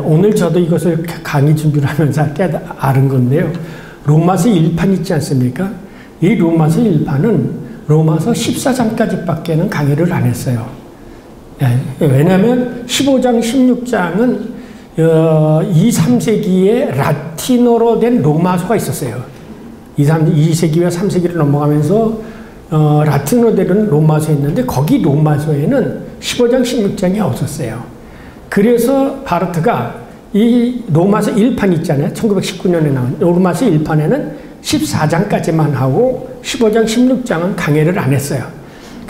오늘 저도 이것을 강의 준비를 하면서 알은 건데요. 로마서 1판 있지 않습니까? 이 로마서 1판은 로마서 14장까지밖에는 강의를 안 했어요. 왜냐하면 15장, 16장은 2, 3세기에 라틴어로 된 로마서가 있었어요. 2세기와 3세기를 넘어가면서 라틴어로 된 로마서 있는데 거기 로마서에는 15장, 16장이 없었어요. 그래서 바르트가 이 로마서 1판 있잖아요. 1919년에 나온 로마서 1판에는 14장까지만 하고 15장, 16장은 강의를 안 했어요.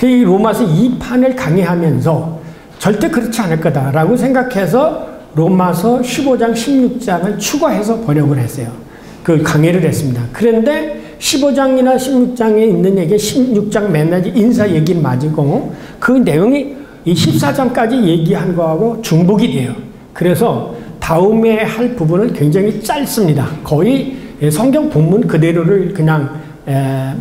이 로마서 2판을 강의하면서 절대 그렇지 않을 거다라고 생각해서 로마서 15장, 16장을 추가해서 번역을 했어요. 그 강의를 했습니다. 그런데 15장이나 16장에 있는 얘기, 16장 맨날 인사 얘기는 맞고 그 내용이 이 14장까지 얘기한 거하고 중복이 돼요. 그래서 다음에 할 부분은 굉장히 짧습니다. 거의 성경 본문 그대로를 그냥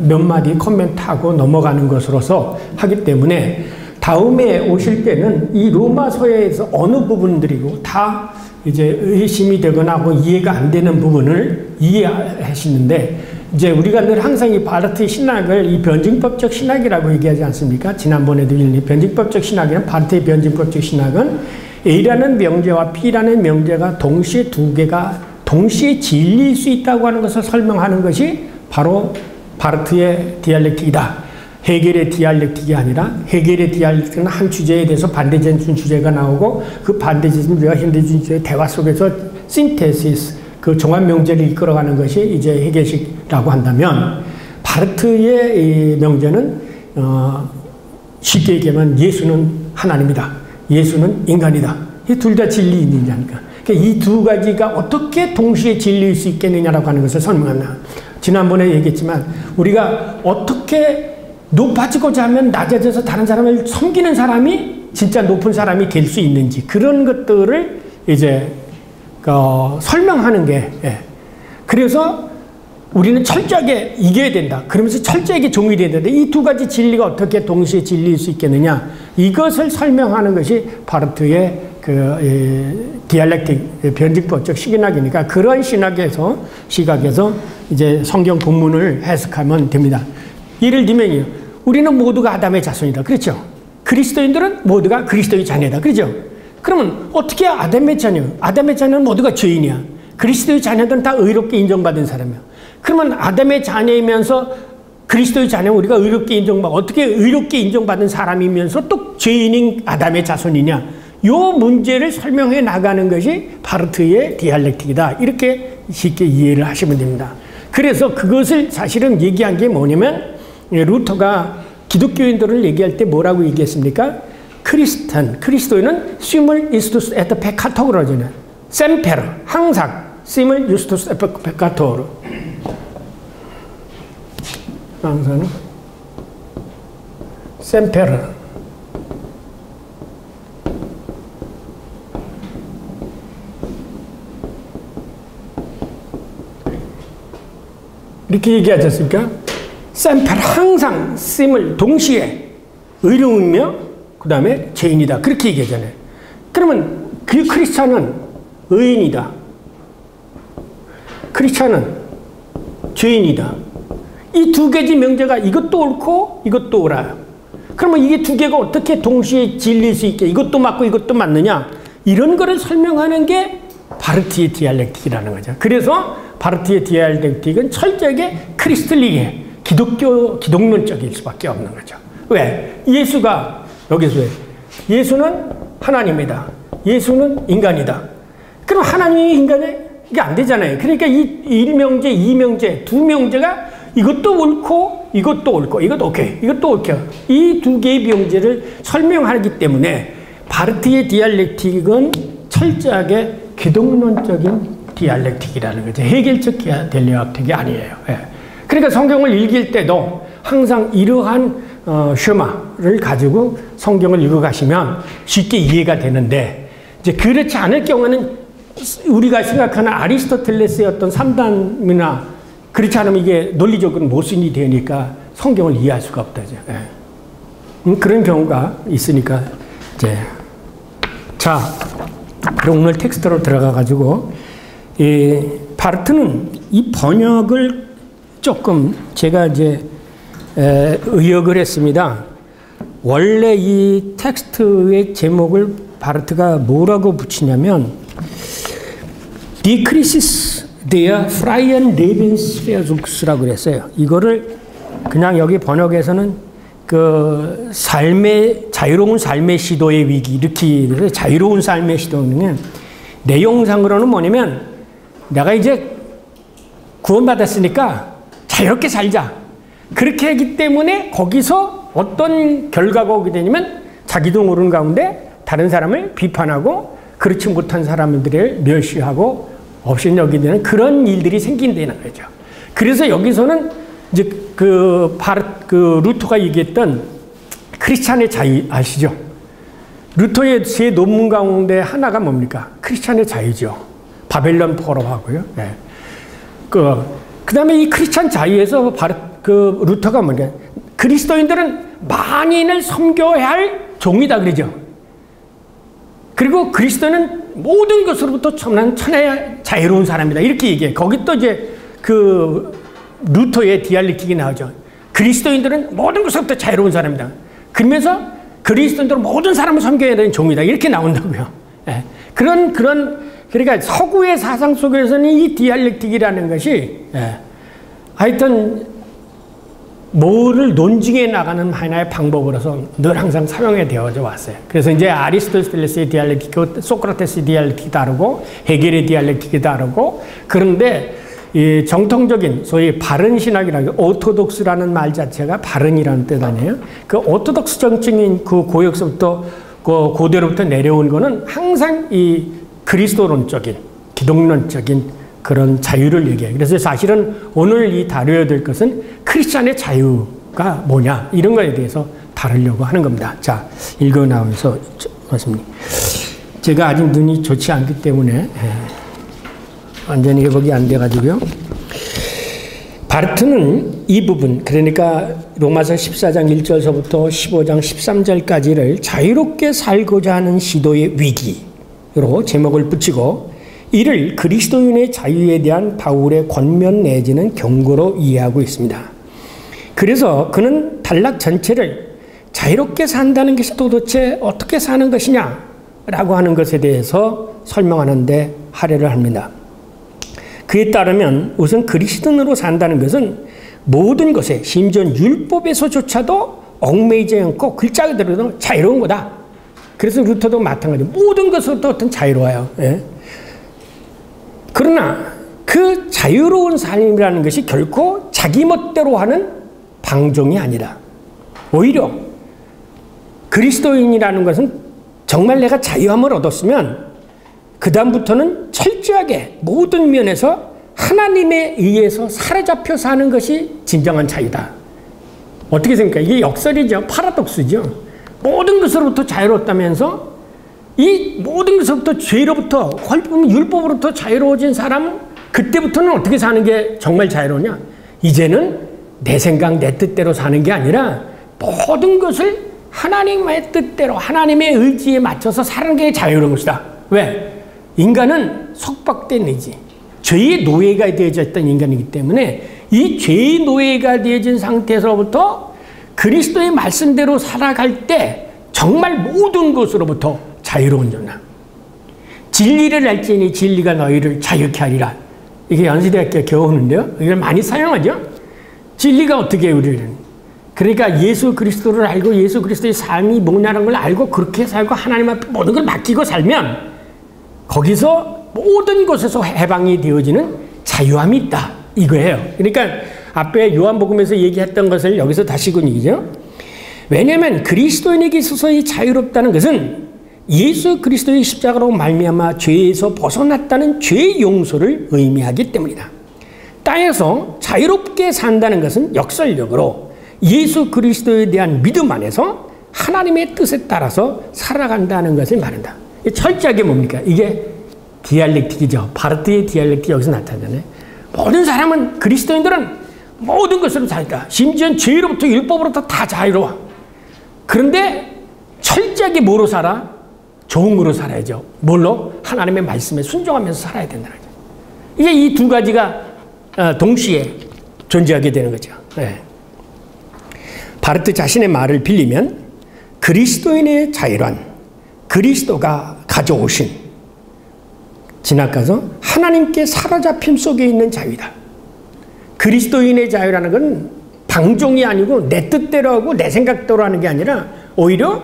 몇 마디 코멘트하고 넘어가는 것으로서 하기 때문에 다음에 오실 때는 이 로마서에서 어느 부분들이고 다 이제 의심이 되거나 하고 이해가 안 되는 부분을 이해하시는데 이제 우리가 늘 항상 이 바르트의 신학을 이 변증법적 신학이라고 얘기하지 않습니까? 지난번에도 이 변증법적 신학이란 바르트의 변증법적 신학은 A라는 명제와 B라는 명제가 동시에 두 개가 동시에 진리일 수 있다고 하는 것을 설명하는 것이 바로 바르트의 디알렉틱이다. 헤겔의 디알렉틱이 아니라 헤겔의 디알렉틱은 한 주제에 대해서 반대적인 주제가 나오고 그 반대적인 주제가 현대적인 주제의 대화 속에서 신테시스, 그 종합 명제를 이끌어가는 것이 이제 헤겔식이라고 한다면 바르트의 이 명제는 쉽게 얘기하면 예수는 하나님이다. 예수는 인간이다. 이 둘 다 진리 있느냐 하니까. 이 두 가지가 어떻게 동시에 진리일 수 있겠느냐라고 하는 것을 설명합니다. 지난번에 얘기했지만 우리가 어떻게 높아지고자 하면 낮아져서 다른 사람을 섬기는 사람이 진짜 높은 사람이 될 수 있는지 그런 것들을 이제 설명하는 게 그래서 우리는 철저하게 이겨야 된다. 그러면서 철저하게 종이 돼야 된다. 이 두 가지 진리가 어떻게 동시에 진리일 수 있겠느냐 이것을 설명하는 것이 바르트의 그 디알렉틱 변증법적 신학이니까 그런 시각에서 이제 성경 본문을 해석하면 됩니다. 예를 들면요, 우리는 모두가 아담의 자손이다. 그렇죠? 그리스도인들은 모두가 그리스도의 자녀다. 그렇죠? 그러면 어떻게 아담의 자녀? 아담의 자녀는 모두가 죄인이야. 그리스도의 자녀들은 다 의롭게 인정받은 사람이야. 그러면 아담의 자녀이면서 그리스도의 자녀는 우리가 의롭게 인정받고 어떻게 의롭게 인정받은 사람이면서 또 죄인인 아담의 자손이냐? 요 문제를 설명해 나가는 것이 바르트의 디알렉틱이다. 이렇게 쉽게 이해를 하시면 됩니다. 그래서 그것을 사실은 얘기한 게 뭐냐면 루터가 기독교인들을 얘기할 때 뭐라고 얘기했습니까? 그리스도인은 심을 이스투스 에트 페카토 그러잖아요. 셈페르, 항상 심을 이스투스 에트 페카토. 항상 셈페르. 이렇게 얘기하지 않습니까? 셈페르 항상 씀을 동시에 의로우며 그 다음에 죄인이다. 그렇게 얘기하잖아요. 그러면 그 크리스찬은 의인이다. 크리스찬은 죄인이다. 이 두 가지 명제가 이것도 옳고 이것도 옳아요. 그러면 이게 두 개가 어떻게 동시에 진리일 수 있게 이것도 맞고 이것도 맞느냐 이런 거를 설명하는 게 바르트의 디알렉틱이라는 거죠. 그래서 바르트의 디알렉틱은 철저하게 크리스틀릭에 기독론적일 수밖에 없는 거죠. 왜? 예수가 여기서 왜? 예수는 하나님이다. 예수는 인간이다. 그럼 하나님이 인간이 이게 안 되잖아요. 그러니까 이 1명제, 2명제, 2명제가 이것도 옳고 이것도 옳고 이것도 오케이. 이것도 오케이. 이 두 개의 명제를 설명하기 때문에 바르트의 디알렉틱은 철저하게 기독론적인 디알렉틱이라는 거죠. 헤겔적 디알렉틱이 아니에요. 그러니까 성경을 읽을 때도 항상 이러한 쉐마를 가지고 성경을 읽어가시면 쉽게 이해가 되는데 이제 그렇지 않을 경우는 우리가 생각하는 아리스토텔레스의 어떤 3단이나 그렇지 않으면 이게 논리적으로 모순이 되니까 성경을 이해할 수가 없다죠. 그런 경우가 있으니까 이제 자 그럼 오늘 텍스트로 들어가가지고, 바르트는 이 번역을 조금 제가 이제 의역을 했습니다. 원래 이 텍스트의 제목을 바르트가 뭐라고 붙이냐면 Die Crisis der freien Lebensversuchs라고 그랬어요. 이거를 그냥 여기 번역에서는 그 자유로운 삶의 시도의 위기 이렇게 해서 자유로운 삶의 시도는 내용상으로는 뭐냐면 내가 이제 구원받았으니까 자유롭게 살자. 그렇게 하기 때문에 거기서 어떤 결과가 오게 되냐면 자기도 모르는 가운데 다른 사람을 비판하고 그렇지 못한 사람들을 멸시하고 없이 여기는 그런 일들이 생긴다는 거죠. 그래서 여기서는 이제 그 루터가 얘기했던 크리스찬의 자유 아시죠? 루터의 세 논문 가운데 하나가 뭡니까? 크리스찬의 자유죠. 바벨론 포럼하고요. 네. 그다음에 이 크리스찬 자유에서 루터가 뭐냐? 그리스도인들은 만인을 섬겨야 할 종이다 그러죠. 그리고 그리스도는 모든 것으로부터 천하의 자유로운 사람이다 이렇게 얘기해. 거기 또 이제 루터의 디알렉틱이 나오죠. 그리스도인들은 모든 것으로부터 자유로운 사람이다. 그러면서 그리스도인들은 모든 사람을 섬겨야 되는 종이다 이렇게 나온다고요. 예. 그러니까 서구의 사상 속에서는 이 디알렉틱이라는 것이 하여튼 뭐를 논증해 나가는 하나의 방법으로서 늘 항상 사용이 되어져 왔어요. 그래서 이제 아리스토텔레스의 디알렉틱, 소크라테스의 디알렉틱이 다르고 헤겔의 디알렉틱이 다르고 그런데 이 정통적인 소위 바른 신학이라고 오토독스라는 말 자체가 바른이라는 뜻 아니에요. 그 오토독스 정치인 그 고역서부터 그 고대로부터 내려온 거는 항상 이 그리스도론적인 기독론적인 그런 자유를 얘기해요. 그래서 사실은 오늘 이 다뤄야 될 것은 크리스찬의 자유가 뭐냐 이런 거에 대해서 다루려고 하는 겁니다. 자, 읽어 나오면서 말씀드립니다. 제가 아직 눈이 좋지 않기 때문에 완전히 회복이 안 돼가지고요. 바르트는 이 부분, 그러니까 로마서 14장 1절서부터 15장 13절까지를 자유롭게 살고자 하는 시도의 위기로 제목을 붙이고 이를 그리스도인의 자유에 대한 바울의 권면 내지는 경고로 이해하고 있습니다. 그래서 그는 단락 전체를 자유롭게 산다는 것이 도대체 어떻게 사는 것이냐라고 하는 것에 대해서 설명하는데 할애를 합니다. 그에 따르면 우선 그리스도인으로 산다는 것은 모든 것에 심지어 율법에서조차도 얽매이지 않고 글자 그대로 자유로운 거다. 그래서 루터도 마찬가지로 모든 것으로부터 어떤 자유로워요. 예? 그러나 그 자유로운 삶이라는 것이 결코 자기 멋대로 하는 방종이 아니라 오히려 그리스도인이라는 것은 정말 내가 자유함을 얻었으면 그 다음부터는 철저하게 모든 면에서 하나님에 의해서 사로잡혀 사는 것이 진정한 자유다. 어떻게 생각해요? 이게 역설이죠. 파라독스죠. 모든 것으로부터 자유롭다면서 이 모든 것으로부터 죄로부터 율법으로부터 자유로워진 사람은 그때부터는 어떻게 사는 게 정말 자유로우냐? 이제는 내 생각, 내 뜻대로 사는 게 아니라 모든 것을 하나님의 뜻대로 하나님의 의지에 맞춰서 사는 게 자유로운 것이다. 왜? 인간은 속박된 의지, 죄의 노예가 되어져 있던 인간이기 때문에 이 죄의 노예가 되어진 상태에서부터 그리스도의 말씀대로 살아갈 때 정말 모든 것으로부터 자유로운 자나 진리를 알지니 진리가 너희를 자유케 하리라. 이게 연세대학교 교훈인데요. 이걸 많이 사용하죠. 진리가 어떻게 해요, 우리를? 그러니까 예수 그리스도를 알고 예수 그리스도의 삶이 뭐냐는 걸 알고 그렇게 살고 하나님 앞에 모든 걸 맡기고 살면 거기서 모든 것에서 해방이 되어지는 자유함이 있다. 이거예요. 그러니까 앞에 요한복음에서 얘기했던 것을 여기서 다시금 얘기죠. 왜냐하면 그리스도인에게 있어서 이 자유롭다는 것은 예수 그리스도의 십자가로 말미암아 죄에서 벗어났다는 죄의 용서를 의미하기 때문이다. 땅에서 자유롭게 산다는 것은 역설적으로 예수 그리스도에 대한 믿음 안에서 하나님의 뜻에 따라서 살아간다는 것을 말한다. 철저하게 뭡니까? 이게 디알렉틱이죠. 바르트의 디알렉틱이 여기서 나타나잖아요. 모든 사람은 그리스도인들은 모든 것으로 살다. 심지어 죄로부터 율법으로부터 다 자유로워. 그런데 철저하게 뭐로 살아? 종으로 살아야죠. 뭘로? 하나님의 말씀에 순종하면서 살아야 된다는 거죠. 이게 이 두 가지가 동시에 존재하게 되는 거죠. 네. 바르트 자신의 말을 빌리면 그리스도인의 자유란 그리스도가 가져오신 지나가서 하나님께 사로잡힘 속에 있는 자유다. 그리스도인의 자유라는 건 방종이 아니고 내 뜻대로 하고 내 생각대로 하는 게 아니라 오히려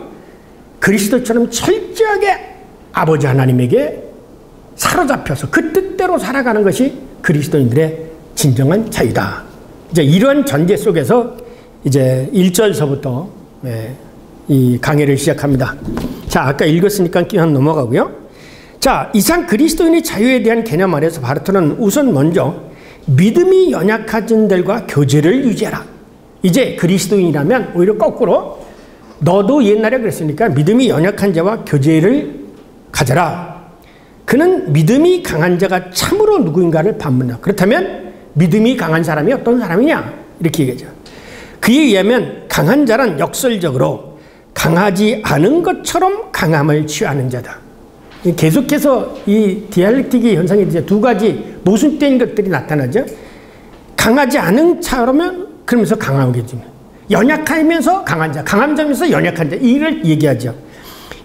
그리스도처럼 철저하게 아버지 하나님에게 사로잡혀서 그 뜻대로 살아가는 것이 그리스도인들의 진정한 자유다. 이제 이러한 전제 속에서 이제 1절서부터 이 강해를 시작합니다. 자, 아까 읽었으니까 그냥 넘어가고요. 자, 이상 그리스도인의 자유에 대한 개념 아래서 바르트는 우선 먼저 믿음이 연약한 자들과 교제를 유지하라. 이제 그리스도인이라면 오히려 거꾸로 너도 옛날에 그랬으니까 믿음이 연약한 자와 교제를 가져라. 그는 믿음이 강한 자가 참으로 누구인가를 반문한다. 그렇다면 믿음이 강한 사람이 어떤 사람이냐? 이렇게 얘기하죠. 그에 의하면 강한 자란 역설적으로 강하지 않은 것처럼 강함을 취하는 자다. 계속해서 이 디알렉틱의 현상이 이제 두 가지 모순된 것들이 나타나죠. 강하지 않은 자라면 그러면서 강하겠지. 연약하면서 강한 자, 강한 자면서 연약한 자, 이를 얘기하죠.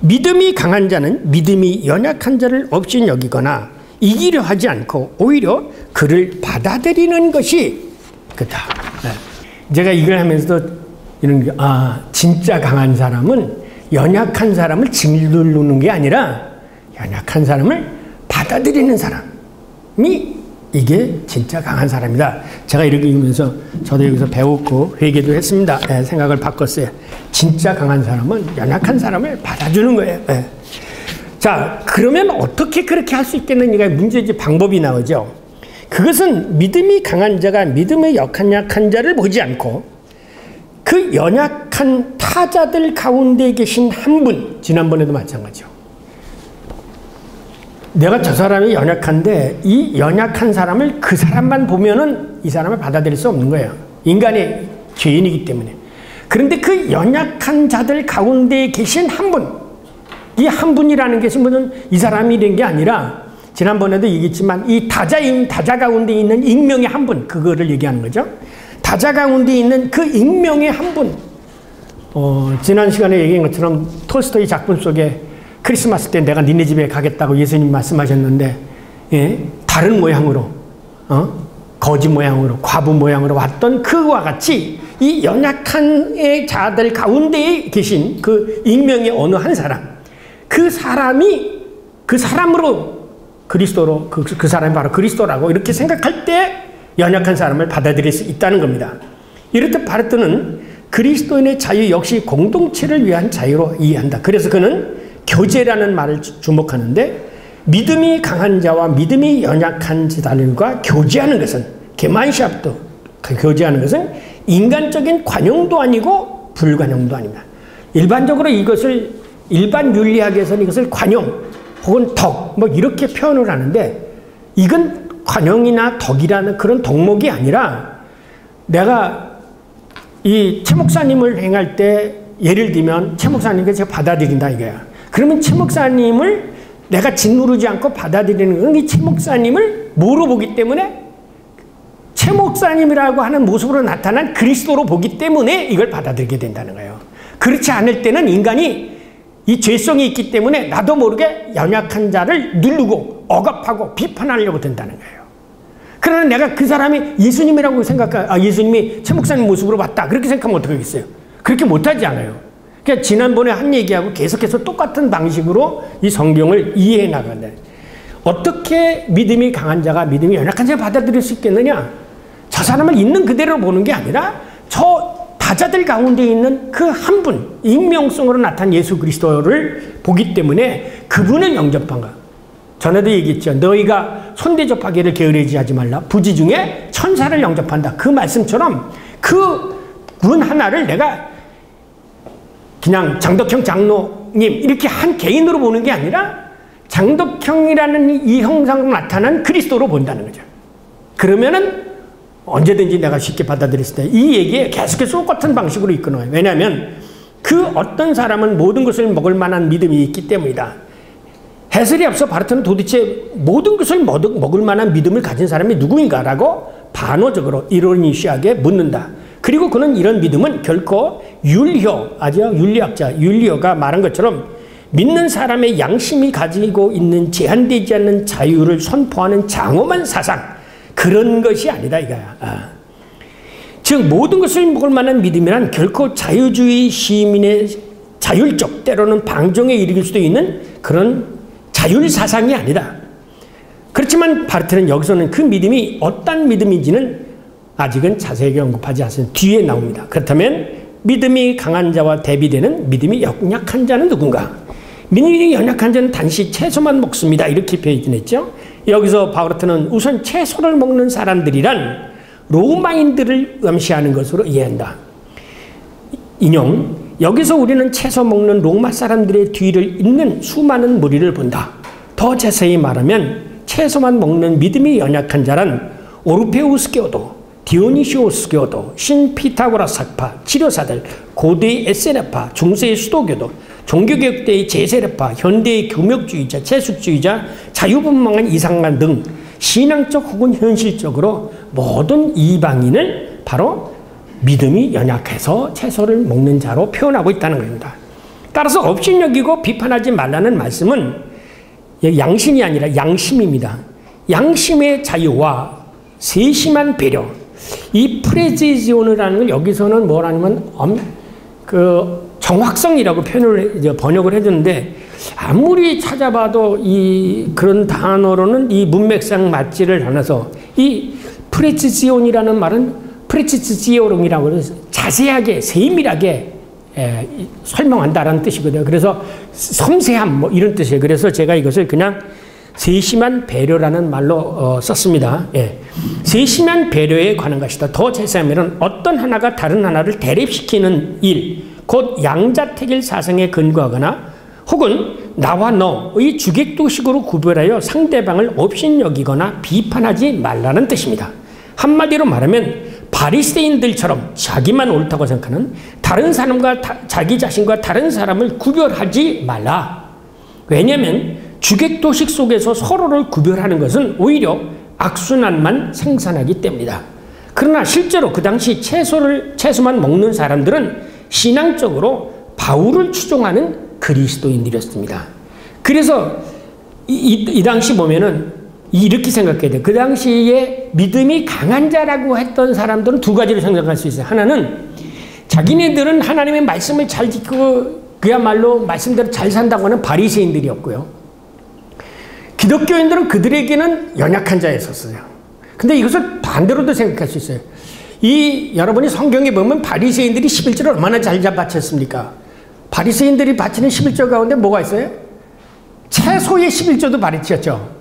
믿음이 강한 자는 믿음이 연약한 자를 없이 여기거나 이기려 하지 않고 오히려 그를 받아들이는 것이 그다. 제가 이걸 하면서도 이런 게, 진짜 강한 사람은 연약한 사람을 짓누르는 게 아니라 연약한 사람을 받아들이는 사람이 이게 진짜 강한 사람이다. 제가 이렇게 읽으면서 저도 여기서 배웠고 회개도 했습니다. 생각을 바꿨어요. 진짜 강한 사람은 연약한 사람을 받아주는 거예요. 자, 그러면 어떻게 그렇게 할 수 있겠느냐가 문제지 방법이 나오죠. 그것은 믿음이 강한 자가 믿음의 약한 자를 보지 않고 그 연약한 타자들 가운데 계신 한 분, 지난번에도 마찬가지죠. 내가 저 사람이 연약한데 이 연약한 사람을 그 사람만 보면은 이 사람을 받아들일 수 없는 거예요. 인간의 죄인이기 때문에. 그런데 그 연약한 자들 가운데 계신 한 분, 이 한 분이라는 것은 이 사람이 된 게 아니라 지난번에도 얘기했지만 이 다자 가운데 있는 익명의 한 분, 그거를 얘기하는 거죠. 다자 가운데 있는 그 익명의 한 분. 지난 시간에 얘기한 것처럼 톨스토이 작품 속에 크리스마스 때 내가 니네 집에 가겠다고 예수님 말씀하셨는데, 다른 모양으로, 거지 모양으로, 과부 모양으로 왔던 그와 같이 이 연약한 자들 가운데에 계신 그 익명의 어느 한 사람, 그 사람이 그 사람으로 그리스도로, 그 사람이 바로 그리스도라고 이렇게 생각할 때 연약한 사람을 받아들일 수 있다는 겁니다. 이렇듯 바르트는 그리스도인의 자유 역시 공동체를 위한 자유로 이해한다. 그래서 그는 교제라는 말을 주목하는데 믿음이 강한 자와 믿음이 연약한 자들과 교제하는 것은 게만샤프트, 교제하는 것은 인간적인 관용도 아니고 불관용도 아닙니다. 일반적으로 이것을 일반 윤리학에서는 이것을 관용 혹은 덕 뭐 이렇게 표현을 하는데 이건 관용이나 덕이라는 그런 덕목이 아니라 내가 이 최 목사님을 행할 때 예를 들면 최 목사님께 제가 받아들인다 이거야. 그러면 최 목사님을 내가 짓누르지 않고 받아들이는 건 이 최 목사님을 뭐로 보기 때문에 최 목사님이라고 하는 모습으로 나타난 그리스도로 보기 때문에 이걸 받아들이게 된다는 거예요. 그렇지 않을 때는 인간이 이 죄성이 있기 때문에 나도 모르게 연약한 자를 누르고 억압하고 비판하려고 든다는 거예요. 그러나 내가 그 사람이 예수님이라고 예수님이 최 목사님 모습으로 봤다. 그렇게 생각하면 어떻게 하겠어요? 그렇게 못하지 않아요. 그러니까 지난번에 한 얘기하고 계속해서 똑같은 방식으로 이 성경을 이해해 나간다. 어떻게 믿음이 강한 자가 믿음이 연약한 자를 받아들일 수 있겠느냐? 저 사람을 있는 그대로 보는 게 아니라 저 다자들 가운데 있는 그 한 분, 익명성으로 나타난 예수 그리스도를 보기 때문에 그분을 영접한 거야. 전에도 얘기했죠. 너희가 손대접하기를 게으르지 하지 말라. 부지 중에 천사를 영접한다. 그 말씀처럼 그분 하나를 내가 그냥 장덕형 장로님 이렇게 한 개인으로 보는 게 아니라 장덕형이라는 이 형상으로 나타난 그리스도로 본다는 거죠. 그러면은 언제든지 내가 쉽게 받아들일 수 있다. 이 얘기에 계속해서 똑같은 방식으로 이끌어요. 왜냐하면 그 어떤 사람은 모든 것을 먹을 만한 믿음이 있기 때문이다. 해설이 앞서 바르트는 도대체 모든 것을 먹을 만한 믿음을 가진 사람이 누구인가라고 반어적으로 이로니시하게 묻는다. 그리고 그는 이런 믿음은 결코 율리어가 말한 것처럼 믿는 사람의 양심이 가지고 있는 제한되지 않는 자유를 선포하는 장엄한 사상, 그런 것이 아니다 이거야. 즉 모든 것을 먹을 만한 믿음이란 결코 자유주의 시민의 자율적, 때로는 방종에 이르길 수도 있는 그런 자율사상이 아니다. 그렇지만 바르트는 여기서는 그 믿음이 어떤 믿음인지는 아직은 자세하게 언급하지 않습니다. 뒤에 나옵니다. 그렇다면 믿음이 강한 자와 대비되는 믿음이 연약한 자는 누군가? 믿음이 연약한 자는 단지 채소만 먹습니다. 이렇게 표현했죠. 여기서 바르트는 우선 채소를 먹는 사람들이란 로마인들을 암시하는 것으로 이해한다. 인용, 여기서 우리는 채소 먹는 로마 사람들의 뒤를 잇는 수많은 무리를 본다. 더 자세히 말하면 채소만 먹는 믿음이 연약한 자란 오르페우스교도, 디오니시오스교도, 신 피타고라스파, 치료사들, 고대의 에세네파, 중세의 수도교도, 종교개혁 때의 제세례파, 현대의 금욕주의자, 채숙주의자, 자유분방한 이상관 등 신앙적 혹은 현실적으로 모든 이방인을 바로 믿음이 연약해서 채소를 먹는 자로 표현하고 있다는 겁니다. 따라서 업신여기고 비판하지 말라는 말씀은 양심이 아니라 양심입니다. 양심의 자유와 세심한 배려, 이 프레지지오느라는 걸 여기서는 뭐라냐면 정확성이라고 번역을 해주는데, 아무리 찾아봐도 그런 단어로는 이 문맥상 맞지를 않아서 이 프레지지온이라는 말은 프레지지오롱이라고 해서 자세하게 세밀하게 설명한다라는 뜻이거든요. 그래서 섬세함 뭐 이런 뜻이에요. 그래서 제가 이것을 그냥 세심한 배려라는 말로 썼습니다. 세심한 배려에 관한 것이다. 더 자세하면 어떤 하나가 다른 하나를 대립시키는 일, 곧 양자택일 사상에 근거하거나 혹은 나와 너의 주객도식으로 구별하여 상대방을 업신여기거나 비판하지 말라는 뜻입니다. 한마디로 말하면 바리새인들처럼 자기만 옳다고 생각하는 다른 사람과 자기 자신과 다른 사람을 구별하지 말라. 왜냐하면 주객도식 속에서 서로를 구별하는 것은 오히려 악순환만 생산하기 때문이다. 그러나 실제로 그 당시 채소만 먹는 사람들은 신앙적으로 바울을 추종하는 그리스도인들이었습니다. 그래서 이 당시 보면은 이렇게 생각해야 돼요. 그 당시에 믿음이 강한 자라고 했던 사람들은 두 가지를 생각할 수 있어요. 하나는 자기네들은 하나님의 말씀을 잘 지키고 그야말로 말씀대로 잘 산다고 하는 바리새인들이었고요. 기독교인들은 그들에게는 연약한 자였었어요. 근데 이것을 반대로도 생각할 수 있어요. 여러분이 성경에 보면 바리새인들이 11조를 얼마나 잘 바쳤습니까? 바리새인들이 바치는 11조 가운데 뭐가 있어요? 채소의 11조도 바리쳤죠.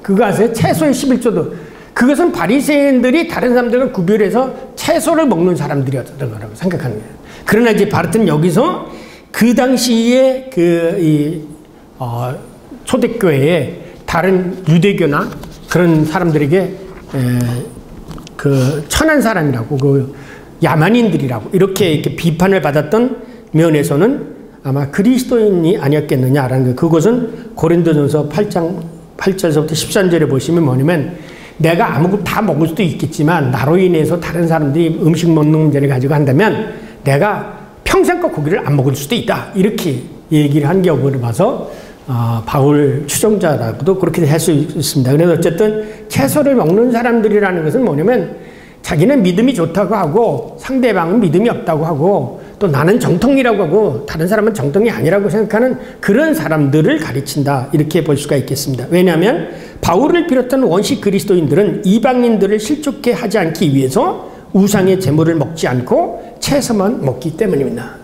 그거 아세요? 채소의 11조도. 그것은 바리새인들이 다른 사람들과 구별해서 채소를 먹는 사람들이었던 거라고 생각하는 거예요. 그러나 이제 바르트는 여기서 그 당시에 초대교회에 다른 유대교나 그런 사람들에게 천한 사람이라고, 야만인들이라고 이렇게 비판을 받았던 면에서는 아마 그리스도인이 아니었겠느냐라는 거. 그것은 고린도전서 8장 8절서부터 13절에 보시면 뭐냐면, 내가 아무것도 다 먹을 수도 있겠지만 나로 인해서 다른 사람들이 음식 먹는 문제를 가지고 한다면 내가 평생껏 고기를 안 먹을 수도 있다. 이렇게 얘기를 한 경우를 봐서 바울 추종자라고도 그렇게 할 수 있습니다. 그래서 어쨌든 채소를 먹는 사람들이라는 것은 뭐냐면 자기는 믿음이 좋다고 하고 상대방은 믿음이 없다고 하고 또 나는 정통이라고 하고 다른 사람은 정통이 아니라고 생각하는 그런 사람들을 가르친다. 이렇게 볼 수가 있겠습니다. 왜냐하면 바울을 비롯한 원시 그리스도인들은 이방인들을 실족해 하지 않기 위해서 우상의 제물을 먹지 않고 채소만 먹기 때문입니다.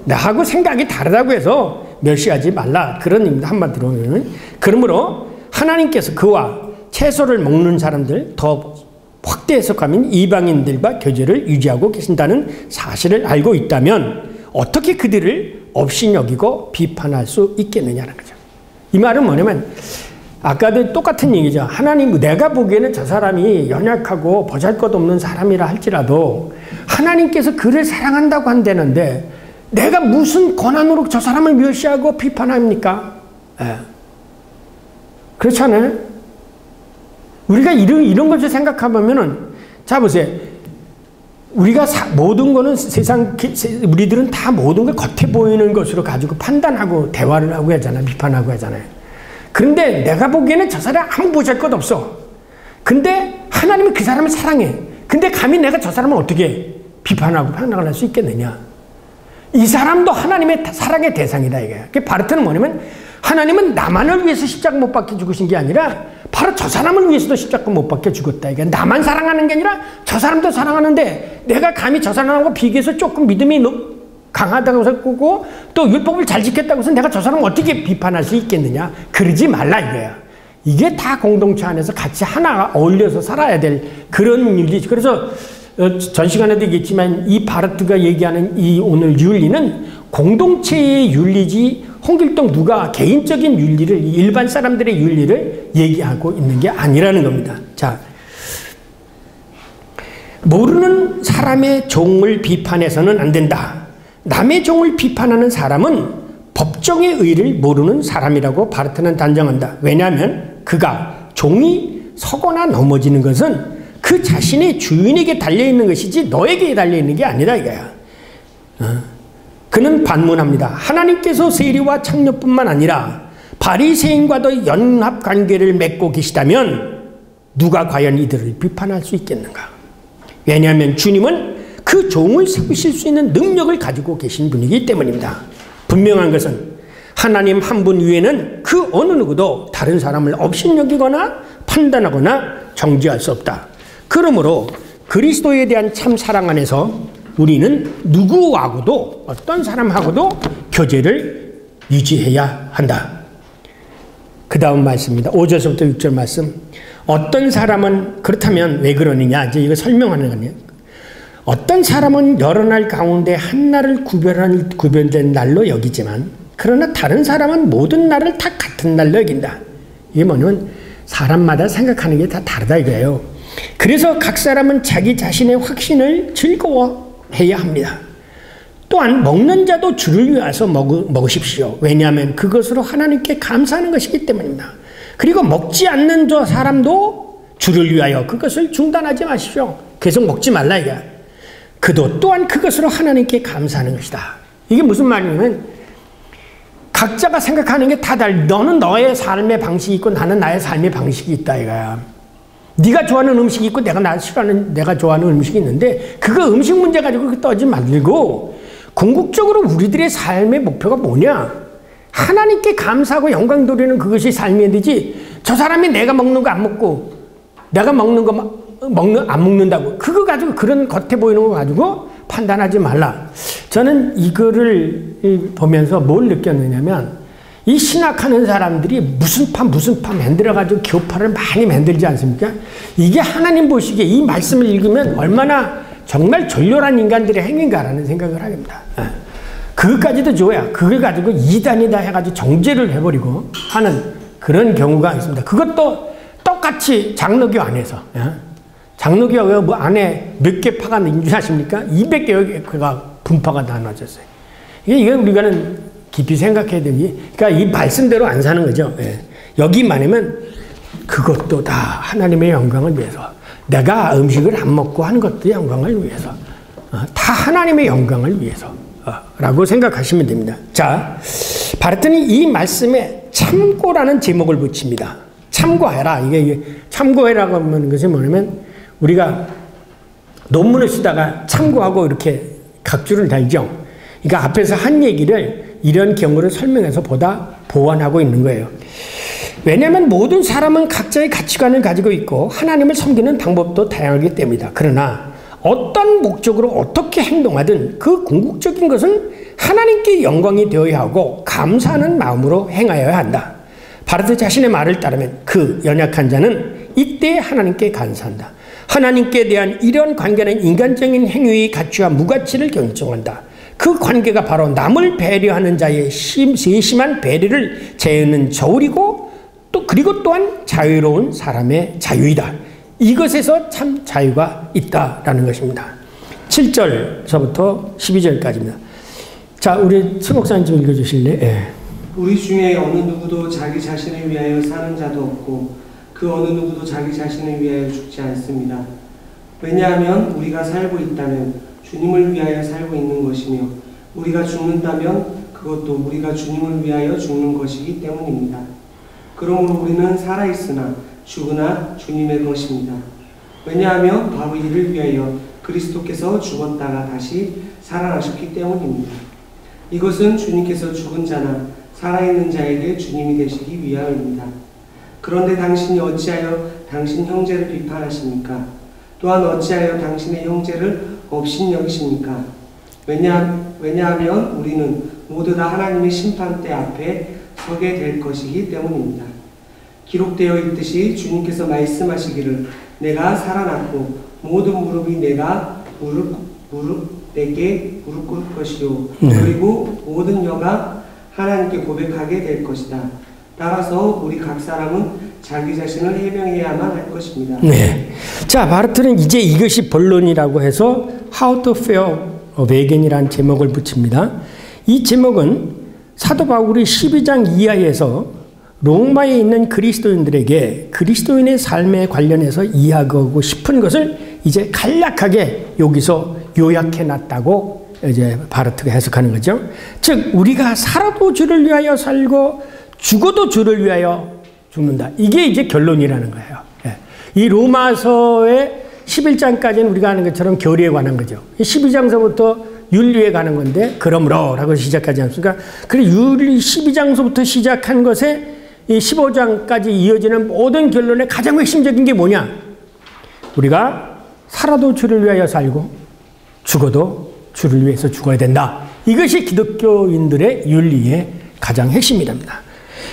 나하고 생각이 다르다고 해서 멸시하지 말라. 그런 의미입니다. 한마디로는. 그러므로 하나님께서 그와 채소를 먹는 사람들, 더 확대 해석하면 이방인들과 교제를 유지하고 계신다는 사실을 알고 있다면 어떻게 그들을 업신여기고 비판할 수 있겠느냐는 거죠. 이 말은 뭐냐면 아까도 똑같은 얘기죠. 하나님, 내가 보기에는 저 사람이 연약하고 보잘것없는 사람이라 할지라도 하나님께서 그를 사랑한다고 한다는데 내가 무슨 권한으로 저 사람을 멸시하고 비판합니까? 그렇잖아요? 우리가 이런 것을 생각해보면은, 자, 보세요. 우리가 모든 거는 우리들은 다 모든 걸 겉에 보이는 것으로 가지고 판단하고 대화를 하고 하잖아요. 비판하고 하잖아요. 그런데 내가 보기에는 저 사람 아무 보잘 것 없어. 근데 하나님은 그 사람을 사랑해. 근데 감히 내가 저 사람을 어떻게 비판하고 판단을 할 수 있겠느냐. 이 사람도 하나님의 사랑의 대상이다 이거야. 바르트는 뭐냐면 하나님은 나만을 위해서 십자가 못 박혀 죽으신 게 아니라 바로 저 사람을 위해서도 십자가 못 박혀 죽었다. 이게 나만 사랑하는 게 아니라 저 사람도 사랑하는데 내가 감히 저 사람하고 비교해서 조금 믿음이 강하다고 생각하고 또 율법을 잘 지켰다고 해서 내가 저 사람을 어떻게 비판할 수 있겠느냐. 그러지 말라 이거야. 이게 다 공동체 안에서 같이 하나가 어울려서 살아야 될 그런 윤리지. 그래서 전 시간에도 얘기했지만 이 바르트가 얘기하는 이 오늘 윤리는 공동체의 윤리지 홍길동 누가 개인적인 윤리를 일반 사람들의 윤리를 얘기하고 있는 게 아니라는 겁니다. 자, 모르는 사람의 종을 비판해서는 안 된다. 남의 종을 비판하는 사람은 법정의 의를 모르는 사람이라고 바르트는 단정한다. 왜냐하면 그가 종이 서거나 넘어지는 것은 그 자신의 주인에게 달려있는 것이지 너에게 달려있는 게 아니다 이거야. 그는 반문합니다. 하나님께서 세리와 창녀뿐만 아니라 바리새인과도 연합관계를 맺고 계시다면 누가 과연 이들을 비판할 수 있겠는가. 왜냐하면 주님은 그 종을 세우실 수 있는 능력을 가지고 계신 분이기 때문입니다. 분명한 것은 하나님 한 분 위에는 그 어느 누구도 다른 사람을 업신여기거나 판단하거나 정죄할 수 없다. 그러므로 그리스도에 대한 참 사랑 안에서 우리는 누구하고도 어떤 사람하고도 교제를 유지해야 한다. 그 다음 말씀입니다. 5절부터 6절 말씀. 어떤 사람은 그렇다면 왜 그러느냐 이제 이거 설명하는 거네요. 어떤 사람은 여러 날 가운데 한 날을 구별된 날로 여기지만 그러나 다른 사람은 모든 날을 다 같은 날로 여긴다. 이게 뭐냐면 사람마다 생각하는 게 다 다르다 이거예요. 그래서 각 사람은 자기 자신의 확신을 즐거워해야 합니다. 또한 먹는 자도 주를 위해서 먹으십시오. 왜냐하면 그것으로 하나님께 감사하는 것이기 때문입니다. 그리고 먹지 않는 저 사람도 주를 위하여 그것을 중단하지 마십시오. 계속 먹지 말라 이거야. 그도 또한 그것으로 하나님께 감사하는 것이다. 이게 무슨 말이냐면 각자가 생각하는 게 다 달라. 너는 너의 삶의 방식이 있고 나는 나의 삶의 방식이 있다 이거야. 네가 좋아하는 음식이 있고 내가 좋아하는 음식이 있는데 그거 음식 문제 가지고 떠지 말고 궁극적으로 우리들의 삶의 목표가 뭐냐? 하나님께 감사하고 영광 돌리는 그것이 삶이 되지. 저 사람이 내가 먹는 거 안 먹고 내가 먹는 거 안 먹는다고 그거 가지고 그런 겉에 보이는 거 가지고 판단하지 말라. 저는 이거를 보면서 뭘 느꼈느냐면 이 신학하는 사람들이 무슨 파 만들어가지고 교파를 많이 만들지 않습니까? 이게 하나님 보시기에 이 말씀을 읽으면 얼마나 정말 졸렬한 인간들의 행위인가라는 생각을 합니다. 그것까지도 줘야 그걸 가지고 이단이다 해가지고 정죄를 해버리고 하는 그런 경우가 있습니다. 그것도 똑같이 장로교 안에서 장로교 뭐 안에 몇 개 파가 있는 줄 아십니까? 200개가 분파가 나눠졌어요. 이게 우리가는 깊이 생각해야 되니, 그러니까 이 말씀대로 안 사는 거죠. 여기만이면 그것도 다 하나님의 영광을 위해서, 내가 음식을 안 먹고 하는 것도 영광을 위해서, 다 하나님의 영광을 위해서 라고 생각하시면 됩니다. 자, 바르트는 이 말씀에 참고라는 제목을 붙입니다. 참고해라. 이게 참고해라고 하는 것이 뭐냐면 우리가 논문을 쓰다가 참고하고 이렇게 각주를 달죠. 그러니까 앞에서 한 얘기를 이런 경우를 설명해서 보다 보완하고 있는 거예요. 왜냐하면 모든 사람은 각자의 가치관을 가지고 있고 하나님을 섬기는 방법도 다양하기 때문이다. 그러나 어떤 목적으로 어떻게 행동하든 그 궁극적인 것은 하나님께 영광이 되어야 하고 감사하는 마음으로 행하여야 한다. 바르트 자신의 말을 따르면 그 연약한 자는 이때 하나님께 감사한다. 하나님께 대한 이런 관계는 인간적인 행위의 가치와 무가치를 결정한다. 그 관계가 바로 남을 배려하는 자의 세심한 배려를 재우는 저울이고 그리고 또한 자유로운 사람의 자유이다. 이것에서 참 자유가 있다라는 것입니다. 7절서부터 12절까지입니다. 자, 우리 수 목사님 좀 읽어주실래요? 예. 우리 중에 어느 누구도 자기 자신을 위하여 사는 자도 없고 그 어느 누구도 자기 자신을 위하여 죽지 않습니다. 왜냐하면 우리가 살고 있다면 주님을 위하여 살고 있는 것이며 우리가 죽는다면 그것도 우리가 주님을 위하여 죽는 것이기 때문입니다. 그러므로 우리는 살아있으나 죽으나 주님의 것입니다. 왜냐하면 바로 이를 위하여 그리스도께서 죽었다가 다시 살아나셨기 때문입니다. 이것은 주님께서 죽은 자나 살아있는 자에게 주님이 되시기 위함입니다. 그런데 당신이 어찌하여 당신 형제를 비판하십니까? 또한 어찌하여 당신의 형제를 업신여기십니까? 왜냐하면 우리는 모두 다 하나님의 심판대 앞에 서게 될 것이기 때문입니다. 기록되어 있듯이 주님께서 말씀하시기를 내가 살아났고 모든 무릎이 내게 무릎 꿇을 것이요 그리고 모든 혀가 하나님께 고백하게 될 것이다. 따라서 우리 각 사람은 자기 자신을 해명해야만 할 것입니다. 네. 자, 바르트는 이제 이것이 본론이라고 해서 How to Fear Vegan이라는 제목을 붙입니다. 이 제목은 사도 바울이 12장 이하에서 로마에 있는 그리스도인들에게 그리스도인의 삶에 관련해서 이야기하고 싶은 것을 이제 간략하게 여기서 요약해 놨다고 이제 바르트가 해석하는 거죠. 즉, 우리가 살아도 주를 위하여 살고 죽어도 주를 위하여 죽는다. 이게 이제 결론이라는 거예요. 이 로마서의 11장까지는 우리가 아는 것처럼 교리에 관한 거죠. 12장서부터 윤리에 관한 건데, 그러므로 라고 시작하지 않습니까? 그래서 윤리 12장서부터 시작한 것에 이 15장까지 이어지는 모든 결론의 가장 핵심적인 게 뭐냐? 우리가 살아도 주를 위하여 살고 죽어도 주를 위해서 죽어야 된다. 이것이 기독교인들의 윤리의 가장 핵심이랍니다.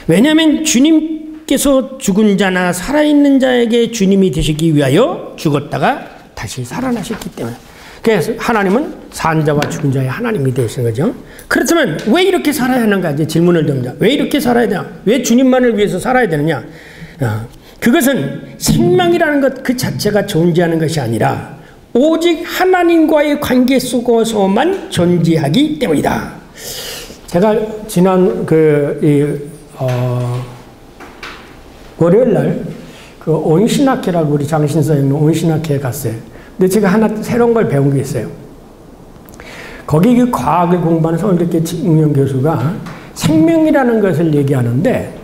왜냐하면 주님께서 죽은 자나 살아있는 자에게 주님이 되시기 위하여 죽었다가 다시 살아나셨기 때문에. 그래서 하나님은 산 자와 죽은 자의 하나님이 되시는 거죠. 그렇다면 왜 이렇게 살아야 하는가? 이제 질문을 듭니다. 왜 이렇게 살아야 되냐? 왜 주님만을 위해서 살아야 되느냐? 그것은 생명이라는 것 그 자체가 존재하는 것이 아니라 오직 하나님과의 관계 속에서만 존재하기 때문이다. 제가 지난 월요일날 그 온신학회라고 우리 장신서에 있는 온신학회에 갔어요. 근데 제가 하나 새로운 걸 배운 게 있어요. 거기 그 과학을 공부하는 서울대학교 임용 교수가 생명이라는 것을 얘기하는데,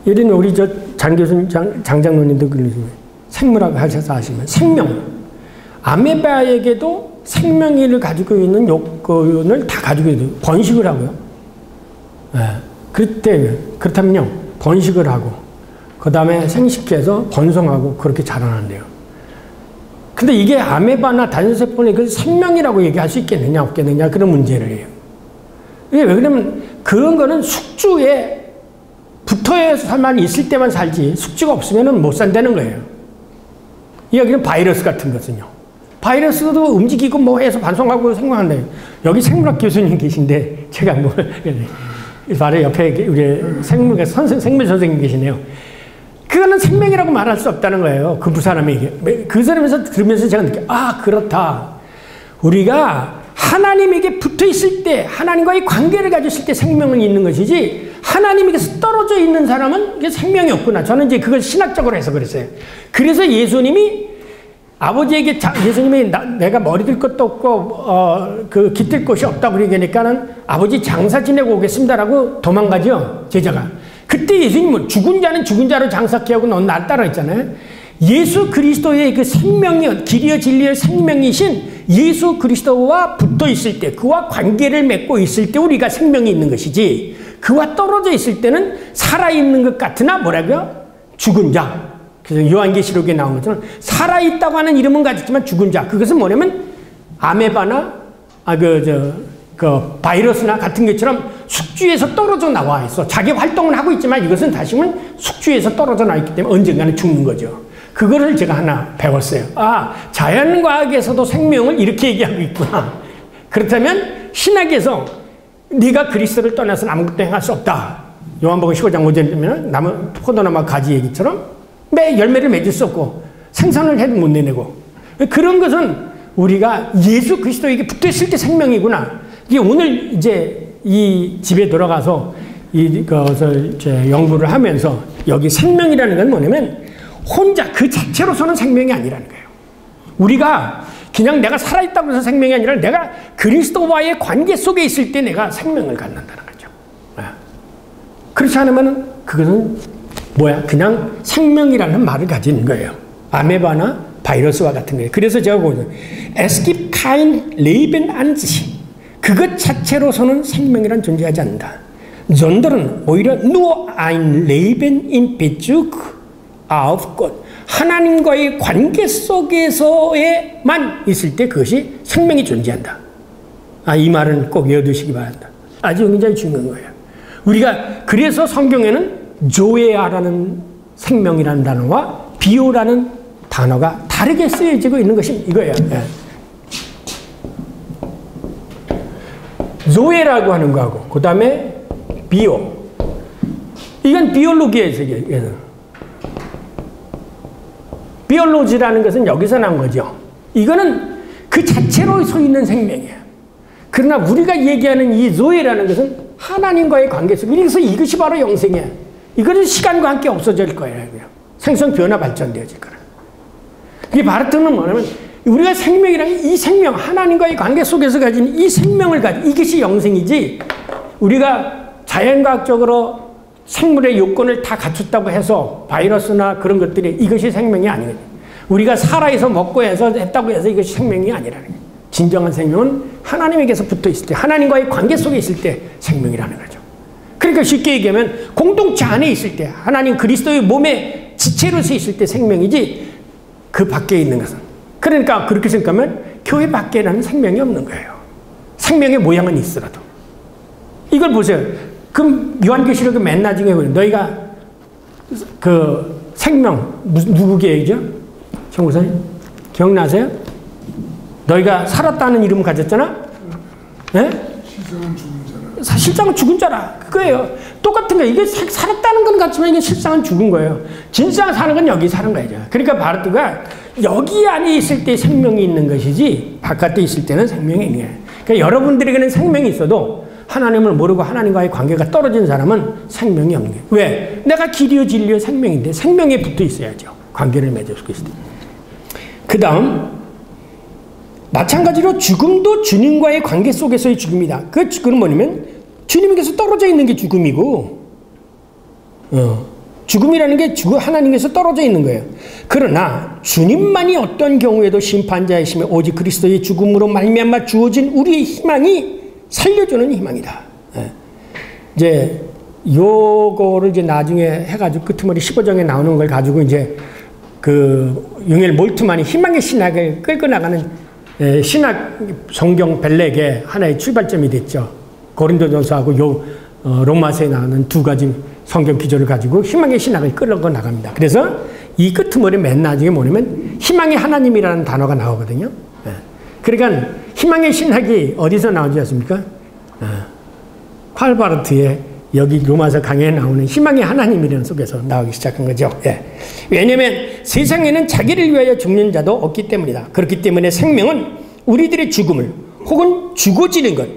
예를 들면 우리 장 교수님, 장장로님도 생물학 하셔서 아시면 생명, 아메바에게도 생명을 가지고 있는 요건을 다 가지고 있어요. 번식을 하고요. 그렇다면요, 번식을 하고, 그 다음에 생식해서 번성하고 그렇게 자라난대요. 근데 이게 아메바나 다연세포는 그 생명이라고 얘기할 수 있겠느냐, 없겠느냐, 그런 문제를 해요. 왜 그러면 그런 거는 숙주에 붙어야만 있을 때만 살지, 숙주가 없으면 못 산다는 거예요. 여기는 바이러스 같은 것은요. 바이러스도 움직이고 뭐 해서 반송하고 생명한다. 여기 생물학 교수님 계신데, 제가 바로 옆에 우리 생물 선생님 계시네요. 그거는 생명이라고 말할 수 없다는 거예요. 그 사람에게. 그 사람에서 들으면서 제가 느껴요. 아, 그렇다. 우리가 하나님에게 붙어 있을 때, 하나님과의 관계를 가졌을 때 생명은 있는 것이지, 하나님에게서 떨어져 있는 사람은 이게 생명이 없구나. 저는 이제 그걸 신학적으로 해서 그랬어요. 그래서 예수님이 아버지에게 예수님이 내가 머리 들 것도 없고 그 깃들 곳이 없다고 그러니까는 아버지 장사 지내고 오겠습니다라고 도망가죠, 제자가. 그때 예수님은 죽은 자는 죽은 자로 장사케 하고 넌 날 따라 했잖아요. 예수 그리스도의 그 생명이, 길이여 진리의 생명이신 예수 그리스도와 붙어 있을 때, 그와 관계를 맺고 있을 때 우리가 생명이 있는 것이지, 그와 떨어져 있을 때는 살아있는 것 같으나 뭐라고요? 죽은 자. 그래서 요한계시록에 나온 것처럼 살아있다고 하는 이름은 가졌지만 죽은 자. 그것은 뭐냐면 아메바나 바이러스나 같은 것처럼 숙주에서 떨어져 나와 있어. 자기 활동을 하고 있지만 이것은 다시는 숙주에서 떨어져 나와 있기 때문에 언젠가는 죽는 거죠. 그거를 제가 하나 배웠어요. 아, 자연과학에서도 생명을 이렇게 얘기하고 있구나. 그렇다면 신학에서 네가 그리스도를 떠나서는 아무것도 행할 수 없다. 요한복음 15장 5절에 보면 포도나무 가지 얘기처럼 매 열매를 맺을 수 없고 생선을 해도 못 내내고, 그런 것은 우리가 예수 그리스도에게 붙어 있을 때 생명이구나. 이게 오늘 이제 이 집에 들어가서 연구를 하면서 여기 생명이라는 건 뭐냐면 혼자 그 자체로서는 생명이 아니라는 거예요. 우리가 그냥 내가 살아있다고 해서 생명이 아니라 내가 그리스도와의 관계 속에 있을 때 내가 생명을 갖는다는 거죠. 그렇지 않으면 그것은 뭐야? 그냥 생명이라는 말을 가지는 거예요. 아메바나 바이러스와 같은 거예요. 그래서 제가 보거든요. Es gibt kein Leben an sich. 그것 자체로서는 생명이란 존재하지 않는다. sondern 오히려 nur ein Leben in Bezug auf Gott. 하나님과의 관계 속에서만 있을 때 그것이 생명이 존재한다. 이 말은 꼭 외워두시기 바랍니다. 아주 굉장히 중요한 거예요. 우리가 그래서 성경에는 조에아라는 생명이라는 단어와 비오라는 단어가 다르게 쓰여지고 있는 것이 이거예요. 조에라고 하는 거하고 그 다음에 비오. 이건 비올로기의 세계에서. 비올로지라는 것은 여기서 난 거죠. 이거는 그 자체로 서 있는 생명이에요. 그러나 우리가 얘기하는 이 조에라는 것은 하나님과의 관계 속에 그래서 이것이 바로 영생이에요. 이거는 시간과 함께 없어질 거예요. 생성 변화 발전되어질 거예요. 이 바르트는 뭐냐면 우리가 생명이라는 이 생명 하나님과의 관계 속에서 가진 이 생명을 가진 이것이 영생이지 우리가 자연과학적으로 생물의 요건을 다 갖췄다고 해서 바이러스나 그런 것들이 이것이 생명이 아니거든요. 우리가 살아서 먹고 해서 했다고 해서 이것이 생명이 아니라는 거예요. 진정한 생명은 하나님에게서 붙어 있을 때 하나님과의 관계 속에 있을 때 생명이라는 거죠. 그러니까 쉽게 얘기하면 공동체 안에 있을 때 하나님 그리스도의 몸에 지체로서 있을 때 생명이지 그 밖에 있는 것은 그러니까 그렇게 생각하면 교회 밖에는 생명이 없는 거예요. 생명의 모양은 있으라도 이걸 보세요. 그럼 요한계시록의 맨 나중에 너희가 그 생명 누구 계획이죠? 정구사님 기억나세요? 너희가 살았다는 이름 가졌잖아? 네? 실상은 죽은 자라. 실상은 죽은 자라. 그거예요. 똑같은 거예요. 이게 살았다는 건 같지만 이게 실상은 죽은 거예요. 진짜 사는 건 여기 사는 거죠. 그러니까 바르트가 여기 안에 있을 때 생명이 있는 것이지 바깥에 있을 때는 생명이 있는 거예요. 그러니까 여러분들에게는 생명이 있어도 하나님을 모르고 하나님과의 관계가 떨어진 사람은 생명이 없는 거예요. 왜? 내가 길이요 진리요 생명인데 생명에 붙어 있어야죠. 관계를 맺어주고 있을 때. 그 다음 마찬가지로 죽음도 주님과의 관계 속에서의 죽음이다. 그 죽음은 뭐냐면 주님께서 떨어져 있는 게 죽음이고 죽음이라는 게 하나님께서 떨어져 있는 거예요. 그러나 주님만이 어떤 경우에도 심판자이시며 오직 그리스도의 죽음으로 말미암아 주어진 우리의 희망이 살려주는 희망이다. 이제 요거를 이제 나중에 해가지고 끄트머리 15장에 나오는 걸 가지고 이제 그 융엘 몰트만이 희망의 신학을 끌고 나가는 신학 성경 벨렉의 하나의 출발점이 됐죠. 고린도전서하고 로마서에 나오는 두 가지 성경 기조를 가지고 희망의 신학을 끌고 나갑니다. 그래서 이 끄트머리 맨 나중에 뭐냐면 희망의 하나님이라는 단어가 나오거든요. 그러니까 희망의 신학이 어디서 나오지 않습니까? 칼바르트의 여기 로마서 강해에 나오는 희망의 하나님이라는 속에서 나오기 시작한 거죠. 왜냐하면 세상에는 자기를 위하여 죽는 자도 없기 때문이다. 그렇기 때문에 생명은 우리들의 죽음을 혹은 죽어지는 것,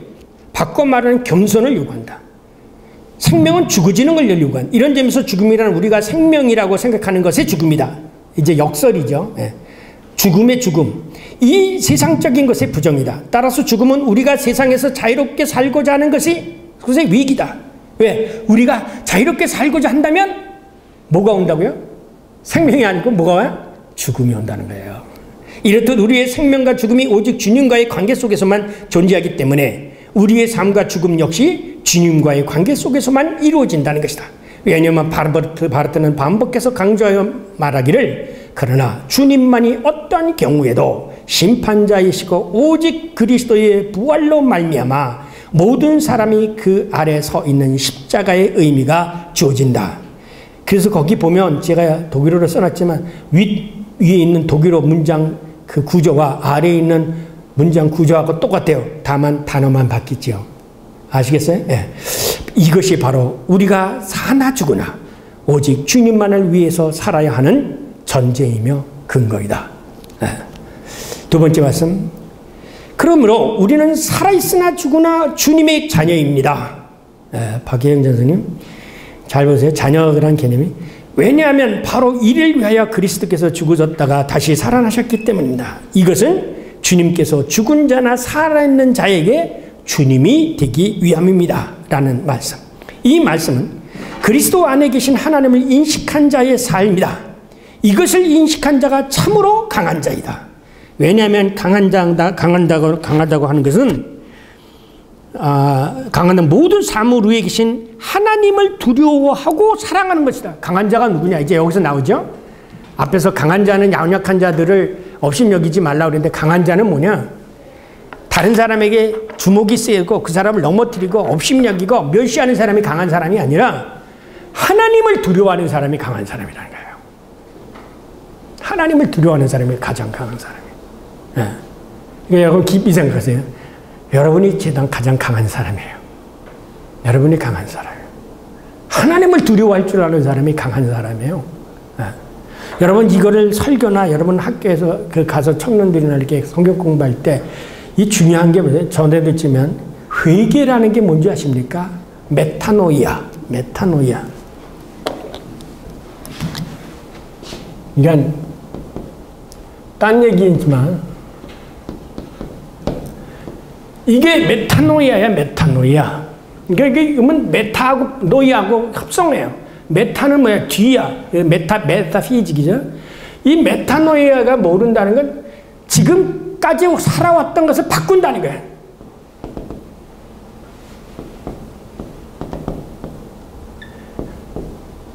바꿔 말하는 겸손을 요구한다. 생명은 죽어지는 걸 요구한다. 이런 점에서 죽음이라는 우리가 생명이라고 생각하는 것의 죽음이다. 이제 역설이죠. 죽음의 죽음. 이 세상적인 것의 부정이다. 따라서 죽음은 우리가 세상에서 자유롭게 살고자 하는 것의 위기다. 왜? 우리가 자유롭게 살고자 한다면 뭐가 온다고요? 생명이 아니고 뭐가 와요? 죽음이 온다는 거예요. 이렇듯 우리의 생명과 죽음이 오직 주님과의 관계 속에서만 존재하기 때문에 우리의 삶과 죽음 역시 주님과의 관계 속에서만 이루어진다는 것이다. 왜냐하면 바르트는 반복해서 강조하여 말하기를 그러나 주님만이 어떤 경우에도 심판자이시고 오직 그리스도의 부활로 말미암아 모든 사람이 그 아래 서 있는 십자가의 의미가 주어진다. 그래서 거기 보면 제가 독일어로 써놨지만 위에 있는 독일어 문장 그 구조와 아래에 있는 문장 구조하고 똑같아요. 다만 단어만 바뀌죠. 아시겠어요? 이것이 바로 우리가 사나 죽으나 오직 주님만을 위해서 살아야 하는 전제이며 근거이다. 두 번째 말씀. 그러므로 우리는 살아있으나 죽으나 주님의 자녀입니다. 박혜영 전사님 잘 보세요. 자녀라는 개념이. 왜냐하면 바로 이를 위하여 그리스도께서 죽으셨다가 다시 살아나셨기 때문입니다. 이것은 주님께서 죽은 자나 살아있는 자에게 주님이 되기 위함입니다. 라는 말씀. 이 말씀은 그리스도 안에 계신 하나님을 인식한 자의 삶이다. 이것을 인식한 자가 참으로 강한 자이다. 왜냐하면 강하다고 하는 것은 강한 모든 사물 위에 계신 하나님을 두려워하고 사랑하는 것이다. 강한 자가 누구냐? 이제 여기서 나오죠. 앞에서 강한 자는 연약한 자들을 업신여기지 말라고 그랬는데 강한 자는 뭐냐? 다른 사람에게 주먹이 세고 그 사람을 넘어뜨리고 업신여기고 멸시하는 사람이 강한 사람이 아니라 하나님을 두려워하는 사람이 강한 사람이라는 거예요. 하나님을 두려워하는 사람이 가장 강한 사람이에요. 예. 여러분 깊이 생각하세요. 여러분이 가장 강한 사람이에요. 여러분이 강한 사람이에요. 하나님을 두려워할 줄 아는 사람이 강한 사람이에요. 예. 여러분 이거를 설교나 여러분 학교에서 가서 청년들이나 이렇게 성경 공부할 때 이 중요한 게 뭐예요? 전에도 있지만 회개라는 게 뭔지 아십니까? 메타노이아. 그러니까 딴 얘기이지만 이게 메타노이아. 그러니까 이건 메타하고 노이하고 합성해요. 메타는 뭐야? 뒤야. 메타피직이죠. 이 메타노이아가 모른다는 건 지금까지 살아왔던 것을 바꾼다는 거예요.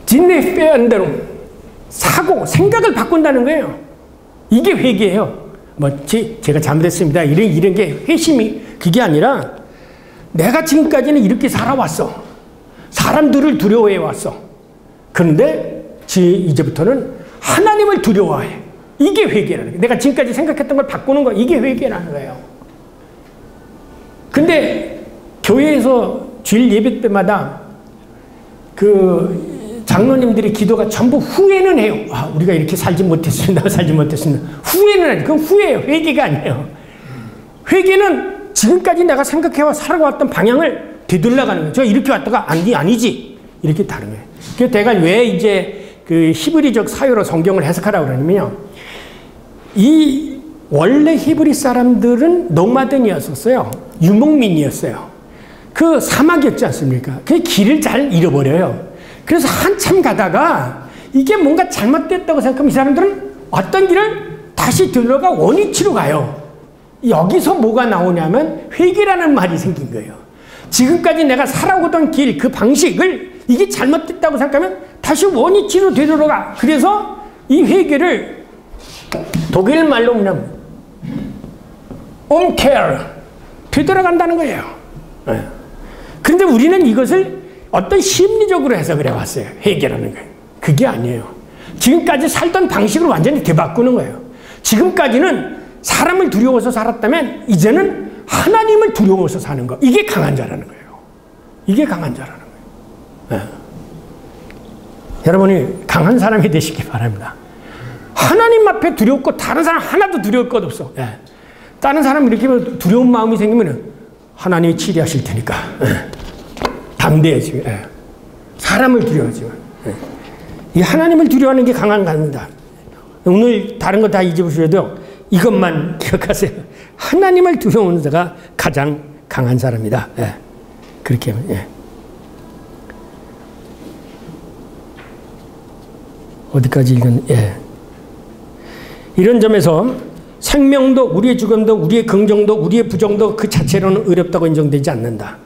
진네페안대로 생각을 바꾼다는 거예요. 이게 회개예요. 제가 잘못했습니다. 이런 게 회심이 그게 아니라 내가 지금까지는 이렇게 살아왔어. 사람들을 두려워해 왔어. 그런데 이제부터는 하나님을 두려워해. 이게 회개라는 거예요. 내가 지금까지 생각했던 걸 바꾸는 거 이게 회개라는 거예요. 근데 교회에서 주일 예배 때마다 장로님들이 기도가 전부 후회는 해요. 우리가 이렇게 살지 못했습니다. 후회는 아니에요. 그건 후회예요. 회개가 아니에요. 회개는 지금까지 내가 생각해와 살아왔던 방향을 되돌아가는 거예요. 저 이렇게 왔다가 아니지. 이렇게 다른 거예요. 그래서 내가 왜 이제 히브리적 사유로 성경을 해석하라고 그러냐면요. 원래 히브리 사람들은 노마든이었었어요. 유목민이었어요. 사막이었지 않습니까? 그 길을 잘 잃어버려요. 그래서 한참 가다가 이게 뭔가 잘못됐다고 생각하면 이 사람들은 어떤 길을 다시 들러가 원위치로 가요. 여기서 뭐가 나오냐면 회개라는 말이 생긴 거예요. 지금까지 내가 살아오던 길, 그 방식을 이게 잘못됐다고 생각하면 다시 원위치로 되돌아가. 그래서 이 회개를 독일 말로 뭐냐면 umkehr 되돌아간다는 거예요. 그런데 우리는 이것을 어떤 심리적으로 해석을 해왔어요. 회개라는 거예요. 그게 아니에요. 지금까지 살던 방식을 완전히 되바꾸는 거예요. 지금까지는 사람을 두려워서 살았다면 이제는 하나님을 두려워서 사는 거. 이게 강한 자라는 거예요. 이게 강한 자라는 거예요. 여러분이 강한 사람이 되시기 바랍니다. 하나님 앞에 두렵고 다른 사람 하나도 두려울 것 없어. 다른 사람 이렇게 두려운 마음이 생기면 하나님이 치리하실 테니까 담대해지고 사람을 두려워하지만 이 하나님을 두려워하는 게 강한 겁니다. 오늘 다른 거 다 잊어보셔도 이것만 기억하세요. 하나님을 두려워하는 자가 가장 강한 사람이다. 그렇게 하면 어디까지 읽은 이런 점에서 생명도 우리의 죽음도 우리의 긍정도 우리의 부정도 그 자체로는 어렵다고 인정되지 않는다.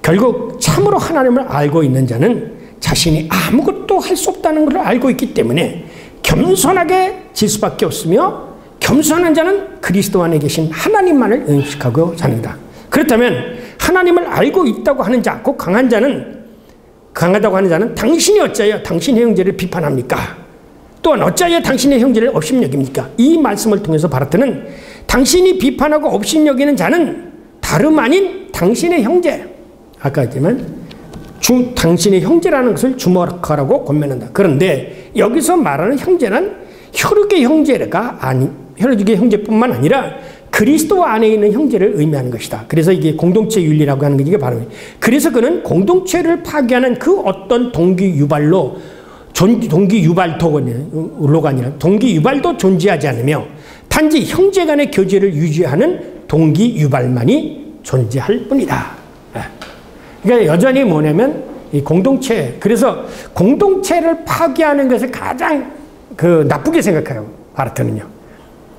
결국 참으로 하나님을 알고 있는 자는 자신이 아무것도 할 수 없다는 것을 알고 있기 때문에 겸손하게 질 수밖에 없으며 겸손한 자는 그리스도 안에 계신 하나님만을 의식하고 사는다. 그렇다면 하나님을 알고 있다고 하는 자, 곧 강하다고 하는 자는 당신이 어찌하여 당신의 형제를 비판합니까? 또한 어찌하여 당신의 형제를 업신여깁니까? 이 말씀을 통해서 바라트는 당신이 비판하고 업신여기는 자는 다름 아닌 당신의 형제, 아까 했지만 당신의 형제라는 것을 주목하라고 권면한다. 그런데 여기서 말하는 형제는 혈육의 형제가 혈육의 형제뿐만 아니라 그리스도 안에 있는 형제를 의미하는 것이다. 그래서 이게 공동체 윤리라고 하는 게 이게 바로 그래서 그는 공동체를 파괴하는 그 어떤 동기 유발도 아니라 동기 유발도 존재하지 않으며 단지 형제 간의 교제를 유지하는 동기 유발만이 존재할 뿐이다. 그러니까 여전히 뭐냐면 이 공동체, 그래서 공동체를 파괴하는 것을 가장 나쁘게 생각해요. 바르트는요.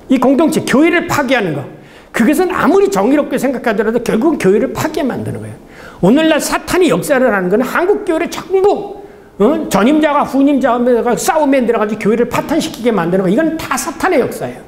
이 공동체, 교회를 파괴하는 거. 그것은 아무리 정의롭게 생각하더라도 결국은 교회를 파괴 만드는 거예요. 오늘날 사탄이 역사를 하는 건 한국 교회를 전부 전임자가 후임자가 싸움에 들어가지고 교회를 파탄시키게 만드는 거. 이건 다 사탄의 역사예요.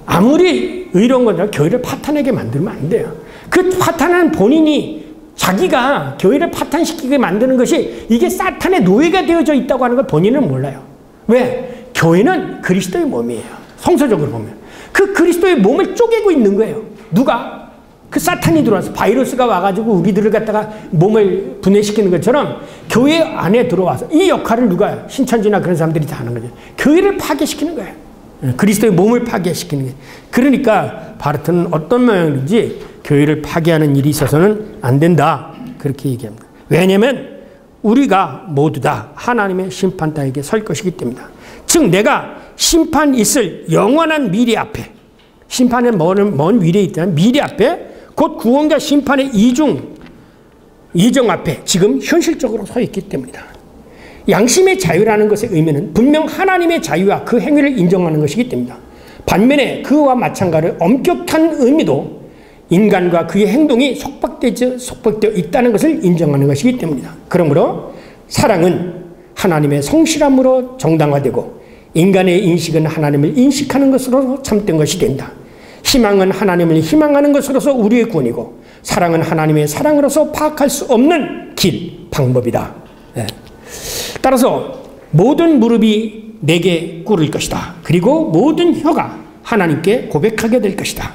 아무리 의로운 건데 교회를 파탄하게 만들면 안 돼요. 그 파탄은 본인이 자기가 교회를 파탄시키게 만드는 것이 이게 사탄의 노예가 되어져 있다고 하는 걸 본인은 몰라요. 왜? 교회는 그리스도의 몸이에요. 성서적으로 보면. 그 그리스도의 몸을 쪼개고 있는 거예요. 누가? 그 사탄이 들어와서 바이러스가 와가지고 우리들을 갖다가 몸을 분해시키는 것처럼 교회 안에 들어와서 이 역할을 누가? 신천지나 그런 사람들이 다 하는 거죠. 교회를 파괴시키는 거예요. 그리스도의 몸을 파괴시키는 거예요. 그러니까 바르트는 어떤 모양인지 교회를 파괴하는 일이 있어서는 안 된다. 그렇게 얘기합니다. 왜냐하면 우리가 모두 다 하나님의 심판대에게 설 것이기 때문이다. 즉 내가 심판 있을 영원한 미래 앞에, 심판은 먼 미래에 있다면 미래 앞에 곧 구원과 심판의 이정 앞에 지금 현실적으로 서 있기 때문이다. 양심의 자유라는 것의 의미는 분명 하나님의 자유와 그 행위를 인정하는 것이기 때문이다. 반면에 그와 마찬가지로 엄격한 의미도 인간과 그의 행동이 속박되어 있다는 것을 인정하는 것이기 때문이다. 그러므로 사랑은 하나님의 성실함으로 정당화되고 인간의 인식은 하나님을 인식하는 것으로 참된 것이 된다. 희망은 하나님을 희망하는 것으로서 우리의 구원이고 사랑은 하나님의 사랑으로서 파악할 수 없는 방법이다. 네. 따라서 모든 무릎이 내게 꿇을 것이다. 그리고 모든 혀가 하나님께 고백하게 될 것이다.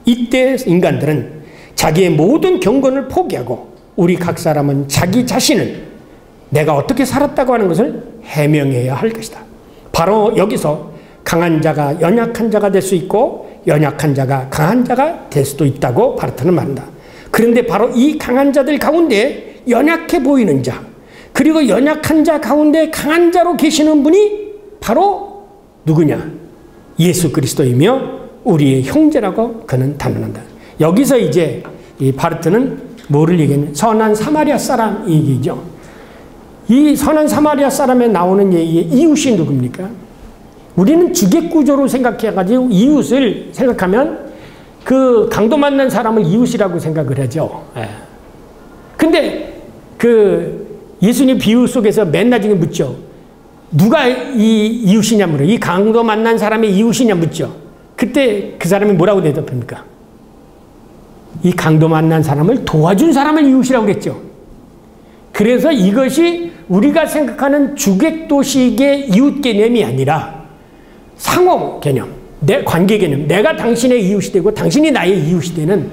이때 인간들은 자기의 모든 경건을 포기하고 우리 각 사람은 자기 자신을 내가 어떻게 살았다고 하는 것을 해명해야 할 것이다. 바로 여기서 강한 자가 연약한 자가 될 수 있고 연약한 자가 강한 자가 될 수도 있다고 바르트는 말한다. 그런데 바로 이 강한 자들 가운데 연약해 보이는 자, 그리고 연약한 자 가운데 강한 자로 계시는 분이 바로 누구냐? 예수 그리스도이며 우리의 형제라고 그는 단언한다. 여기서 이제 이 바르트는 뭐를 얘기하냐면 선한 사마리아 사람 얘기죠. 이 선한 사마리아 사람에 나오는 얘기의 이웃이 누굽니까? 우리는 주객구조로 생각해가지고 이웃을 생각하면 그 강도 만난 사람을 이웃이라고 생각을 하죠. 근데 그 예수님 비유 속에서 맨 나중에 묻죠. 누가 이 이웃이냐 물어요. 이 강도 만난 사람의 이웃이냐 묻죠. 그때 그 사람이 뭐라고 대답합니까? 이 강도 만난 사람을 도와준 사람을 이웃이라고 그랬죠. 그래서 이것이 우리가 생각하는 주객도식의 이웃 개념이 아니라 상호 개념, 내 관계 개념, 내가 당신의 이웃이 되고 당신이 나의 이웃이 되는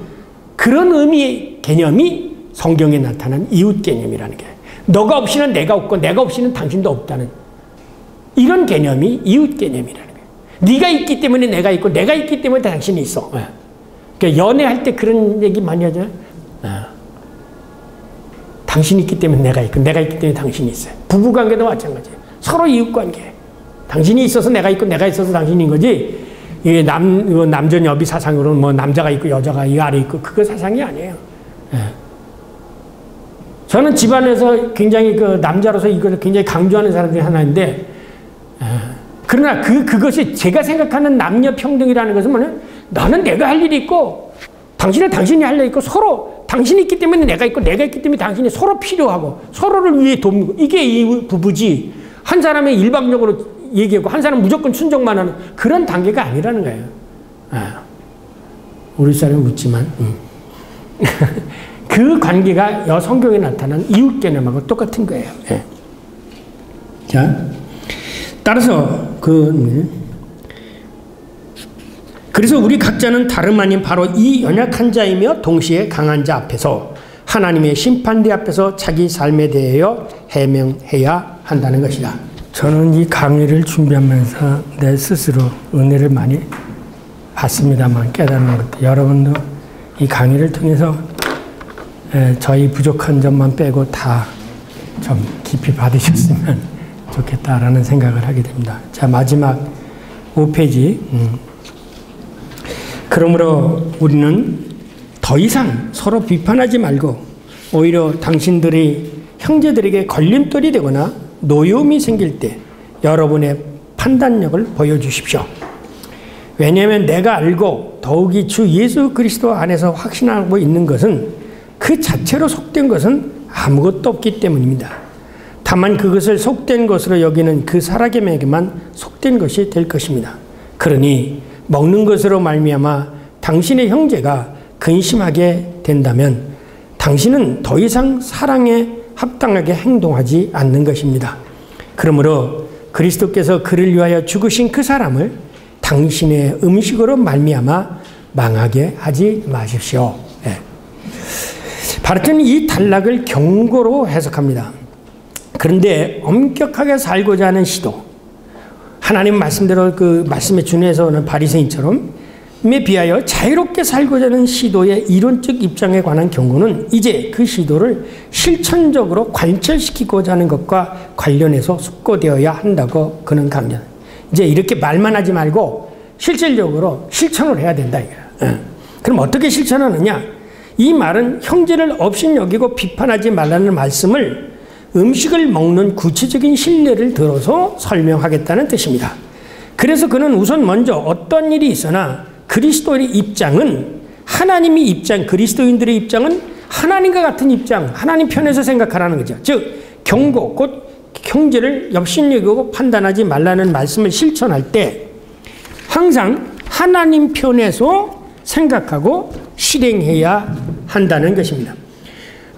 그런 의미의 개념이 성경에 나타난 이웃 개념이라는 게, 너가 없이는 내가 없고 내가 없이는 당신도 없다는 이런 개념이 이웃 개념이라는 거예요. 네가 있기 때문에 내가 있고 내가 있기 때문에 당신이 있어. 그러니까 연애할 때 그런 얘기 많이 하잖아요. 당신이 있기 때문에 내가 있고 내가 있기 때문에 당신이 있어요. 부부관계도 마찬가지예요. 서로 이웃관계. 당신이 있어서 내가 있고 내가 있어서 당신인 거지. 이게 남전여비 사상으로는 뭐 남자가 있고 여자가 이 아래 있고 그거 사상이 아니에요. 저는 집안에서 굉장히 그 남자로서 이걸 굉장히 강조하는 사람 중에 하나인데, 그러나 그것이 제가 생각하는 남녀 평등이라는 것은 뭐냐면 나는 내가 할 일이 있고 당신은 당신이 할 일이 있고 서로 당신이 있기 때문에 내가 있고 내가 있기 때문에 당신이 서로 필요하고 서로를 위해 돕는 거. 이게 이 부부지. 한 사람의 일방적으로 얘기하고 한 사람 무조건 순종만 하는 그런 단계가 아니라는 거예요. 우리 사람은 묻지만 그 관계가 성경에 나타난 이웃 개념하고 똑같은 거예요. 자, 따라서 그래서 우리 각자는 다름 아닌 바로 이 연약한 자이며 동시에 강한 자 앞에서 하나님의 심판대 앞에서 자기 삶에 대하여 해명해야 한다는 것이다. 저는 이 강의를 준비하면서 내 스스로 은혜를 많이 봤습니다만 깨닫는 것도 여러분도 이 강의를 통해서 저희 부족한 점만 빼고 다 좀 깊이 받으셨으면 좋겠다라는 생각을 하게 됩니다. 자, 마지막 5페이지. 그러므로 우리는 더 이상 서로 비판하지 말고 오히려 당신들이 형제들에게 걸림돌이 되거나 노여움이 생길 때 여러분의 판단력을 보여주십시오. 왜냐하면 내가 알고 더욱이 주 예수 그리스도 안에서 확신하고 있는 것은 그 자체로 속된 것은 아무것도 없기 때문입니다. 다만 그것을 속된 것으로 여기는 그 사람에게만 속된 것이 될 것입니다. 그러니 먹는 것으로 말미암아 당신의 형제가 근심하게 된다면 당신은 더 이상 사랑에 합당하게 행동하지 않는 것입니다. 그러므로 그리스도께서 그를 위하여 죽으신 그 사람을 당신의 음식으로 말미암아 망하게 하지 마십시오. 바르트는 이 단락을 경고로 해석합니다. 그런데 엄격하게 살고자 하는 시도, 하나님 말씀대로 그 말씀에 준해서 오는 바리새인처럼 에 비하여 자유롭게 살고자 하는 시도의 이론적 입장에 관한 경고는 이제 그 시도를 실천적으로 관철시키고자 하는 것과 관련해서 숙고되어야 한다고 그는 강조합니다. 이제 이렇게 말만 하지 말고 실질적으로 실천을 해야 된다. 그럼 어떻게 실천하느냐? 이 말은 형제를 업신여기고 비판하지 말라는 말씀을 음식을 먹는 구체적인 신뢰를 들어서 설명하겠다는 뜻입니다. 그래서 그는 우선 먼저 어떤 일이 있으나 그리스도의 입장은 하나님의 입장, 그리스도인들의 입장은 하나님과 같은 입장, 하나님 편에서 생각하라는 거죠. 즉 경고, 곧 형제를 업신여기고 판단하지 말라는 말씀을 실천할 때 항상 하나님 편에서 생각하고 실행해야 한다는 것입니다.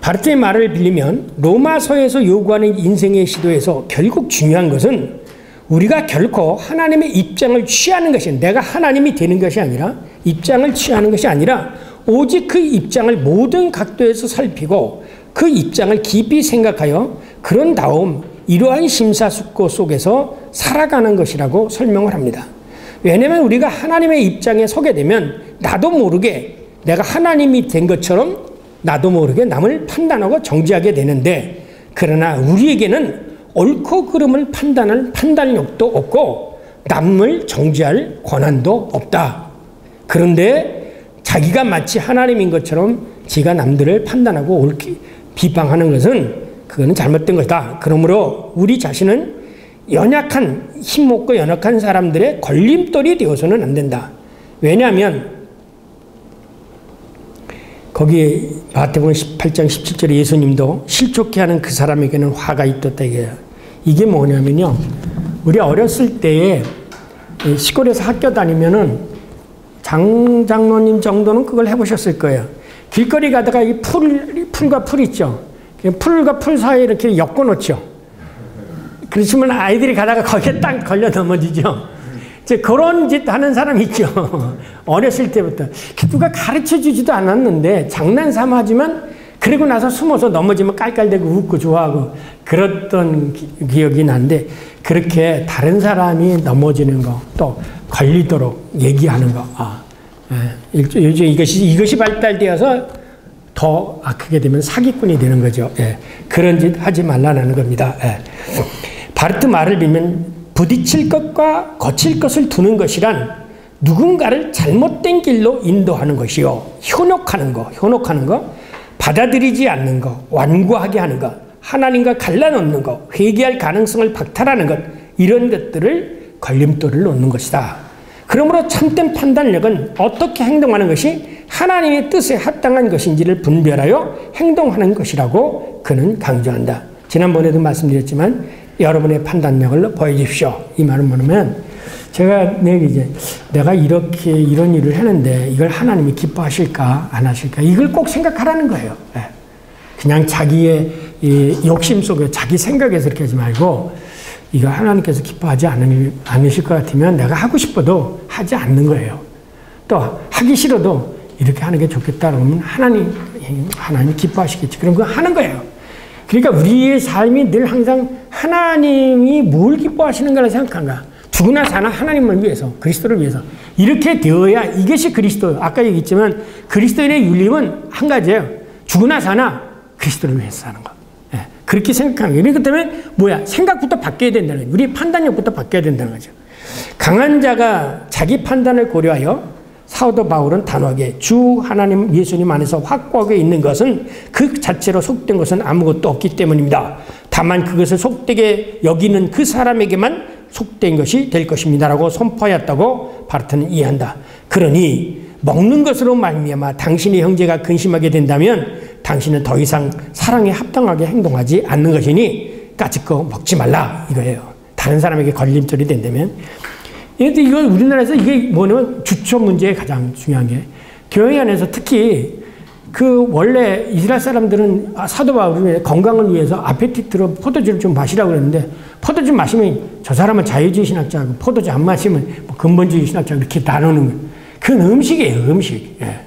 바르트의 말을 빌리면 로마서에서 요구하는 인생의 시도에서 결국 중요한 것은 우리가 결코 하나님의 입장을 취하는 것이 내가 하나님이 되는 것이 아니라 입장을 취하는 것이 아니라 오직 그 입장을 모든 각도에서 살피고 그 입장을 깊이 생각하여 그런 다음 이러한 심사숙고 속에서 살아가는 것이라고 설명을 합니다. 왜냐하면 우리가 하나님의 입장에 서게 되면 나도 모르게 내가 하나님이 된 것처럼 나도 모르게 남을 판단하고 정죄하게 되는데, 그러나 우리에게는 옳고 그름을 판단할 판단력도 없고 남을 정죄할 권한도 없다. 그런데 자기가 마치 하나님인 것처럼 지가 남들을 판단하고 옳게 비방하는 것은 그거는 잘못된 것이다. 그러므로 우리 자신은 연약한, 힘없고 연약한 사람들의 걸림돌이 되어서는 안 된다. 왜냐하면 거기에 마태복음 18장 17절에 예수님도 실족해 하는 그 사람에게는 화가 있었다 이게요. 이게 뭐냐면요, 우리 어렸을 때에 시골에서 학교 다니면은 장장로님 정도는 그걸 해보셨을 거예요. 길거리 가다가 이 풀과 풀 있죠. 풀과 풀 사이에 이렇게 엮어 놓죠. 그렇지만 아이들이 가다가 거기에 딱 걸려 넘어지죠. 이제 그런 짓 하는 사람 있죠. 어렸을 때부터. 누가 가르쳐 주지도 않았는데 장난삼아 하지만 그리고 나서 숨어서 넘어지면 깔깔대고 웃고 좋아하고 그랬던 기억이 나는데, 그렇게 다른 사람이 넘어지는 거 또 걸리도록 얘기하는 거, 요즘 이것이 발달되어서 더 크게 되면 사기꾼이 되는 거죠. 그런 짓 하지 말라는 겁니다. 바르트 말을 빌면 부딪힐 것과 거칠 것을 두는 것이란 누군가를 잘못된 길로 인도하는 것이요, 현혹하는 거, 받아들이지 않는 거, 완고하게 하는 것, 하나님과 갈라놓는 것, 회개할 가능성을 박탈하는 것, 이런 것들을 걸림돌을 놓는 것이다. 그러므로 참된 판단력은 어떻게 행동하는 것이 하나님의 뜻에 합당한 것인지를 분별하여 행동하는 것이라고 그는 강조한다. 지난번에도 말씀드렸지만 여러분의 판단력을 보여주십시오. 이 말은 뭐냐면, 제가 내가 이렇게 이런 일을 했는데 이걸 하나님이 기뻐하실까 안 하실까, 이걸 꼭 생각하라는 거예요. 그냥 자기의 욕심 속에 자기 생각에서 이렇게 하지 말고, 이거 하나님께서 기뻐하지 않으실 것 같으면 내가 하고 싶어도 하지 않는 거예요. 또 하기 싫어도 이렇게 하는 게 좋겠다 그러면 하나님 기뻐하시겠지. 그럼 그거 하는 거예요. 그러니까 우리의 삶이 늘 항상 하나님이 뭘 기뻐하시는가를 생각한가. 누구나 사나 하나님을 위해서, 그리스도를 위해서 이렇게 되어야 이것이 그리스도. 아까 얘기했지만 그리스도인의 윤림은 한 가지예요. 죽으나 사나 그리스도를 위해서 사는 거. 예, 그렇게 생각하는 거예요. 그렇기 때문에 뭐야? 생각부터 바뀌어야 된다는 거죠. 우리 판단력부터 바뀌어야 된다는 거죠. 강한 자가 자기 판단을 고려하여 사도 바울은 단호하게 주 하나님 예수님 안에서 확고하게 있는 것은 그 자체로 속된 것은 아무것도 없기 때문입니다. 다만 그것을 속되게 여기는 그 사람에게만 속된 것이 될 것입니다. 라고 선포하였다고 바르트는 이해한다. 그러니 먹는 것으로 말미암아 당신의 형제가 근심하게 된다면 당신은 더 이상 사랑에 합당하게 행동하지 않는 것이니 까짓거 먹지 말라 이거예요. 다른 사람에게 걸림돌이 된다면. 그런데 이거 우리나라에서 이게 뭐냐면 주초 문제에 가장 중요한 게 교회 안에서 특히 그 원래 이스라엘 사람들은 사도 바울이 건강을 위해서 아페티트로 포도주를 좀 마시라고 그랬는데 포도주 마시면 저 사람은 자유주의 신학자고 포도주 안 마시면 뭐 근본주의 신학자 이렇게 나누는 거예요. 그건 음식이에요, 음식. 예.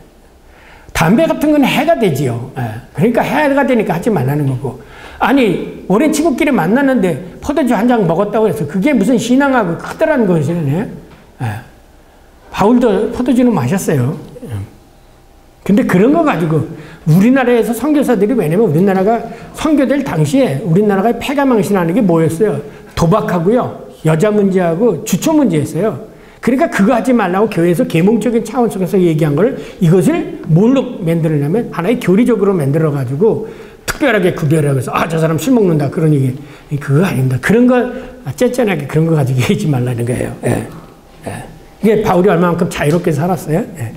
담배 같은 건 해가 되지요. 예. 그러니까 해가 되니까 하지 말라는 거고. 아니 오랜 친구끼리 만났는데 포도주 한 잔 먹었다고 해서 그게 무슨 신앙하고 크더라는 것이네. 예. 바울도 포도주는 마셨어요. 예. 근데 그런 거 가지고 우리나라에서 선교사들이 왜냐면 우리나라가 선교될 당시에 우리나라가 폐가망신하는 게 뭐였어요? 도박하고요. 여자 문제하고 주초 문제였어요. 그러니까 그거 하지 말라고 교회에서 계몽적인 차원 속에서 얘기한 걸 이것을 뭘로 만들었냐면 하나의 교리적으로 만들어가지고 특별하게 구별하고 해서 저 사람 술 먹는다 그런 얘기 그거 아닙니다. 그런 거 째째하게 그런 거 가지고 얘기하지 말라는 거예요. 예. 예. 이게 바울이 얼마만큼 자유롭게 살았어요. 예.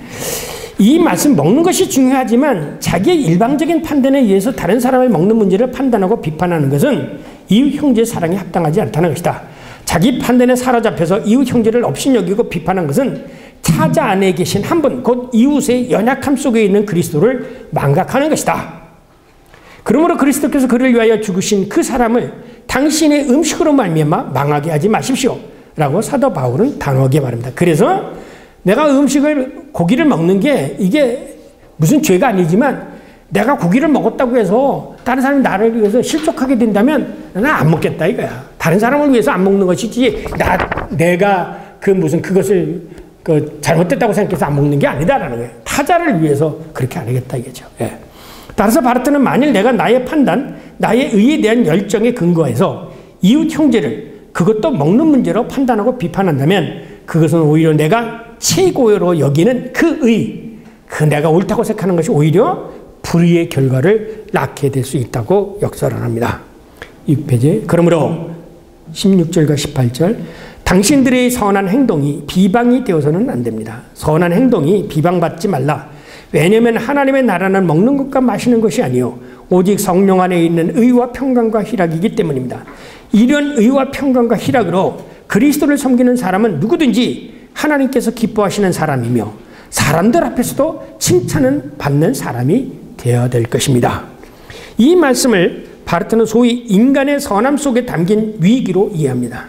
이 말씀 먹는 것이 중요하지만 자기의 일방적인 판단에 의해서 다른 사람의 먹는 문제를 판단하고 비판하는 것은 이웃 형제의 사랑에 합당하지 않다는 것이다. 자기 판단에 사로잡혀서 이웃 형제를 업신여기고 비판한 것은 차자 안에 계신 한 분, 곧 이웃의 연약함 속에 있는 그리스도를 망각하는 것이다. 그러므로 그리스도께서 그를 위하여 죽으신 그 사람을 당신의 음식으로 말미암아 망하게 하지 마십시오. 라고 사도 바울은 단호하게 말합니다. 그래서 내가 고기를 먹는 게 이게 무슨 죄가 아니지만 내가 고기를 먹었다고 해서 다른 사람이 나를 위해서 실족하게 된다면 나는 안 먹겠다 이거야. 다른 사람을 위해서 안 먹는 것이지 내가 그것을 잘못됐다고 생각해서 안 먹는 게 아니다라는 거예요. 타자를 위해서 그렇게 안 하겠다 이거죠. 예. 따라서 바르트는 만일 내가 나의 판단, 나의 의에 대한 열정에 근거해서 이웃 형제를 그것도 먹는 문제로 판단하고 비판한다면 그것은 오히려 내가 최고로 여기는 내가 옳다고 생각하는 것이 오히려 불의의 결과를 낳게 될 수 있다고 역설을 합니다. 6페이지. 그러므로 16절과 18절 당신들의 선한 행동이 비방이 되어서는 안 됩니다. 선한 행동이 비방받지 말라. 왜냐하면 하나님의 나라는 먹는 것과 마시는 것이 아니요 오직 성령 안에 있는 의와 평강과 희락이기 때문입니다. 이런 의와 평강과 희락으로 그리스도를 섬기는 사람은 누구든지 하나님께서 기뻐하시는 사람이며 사람들 앞에서도 칭찬을 받는 사람이 되어야 될 것입니다. 이 말씀을 바르트는 소위 인간의 선함 속에 담긴 위기로 이해합니다.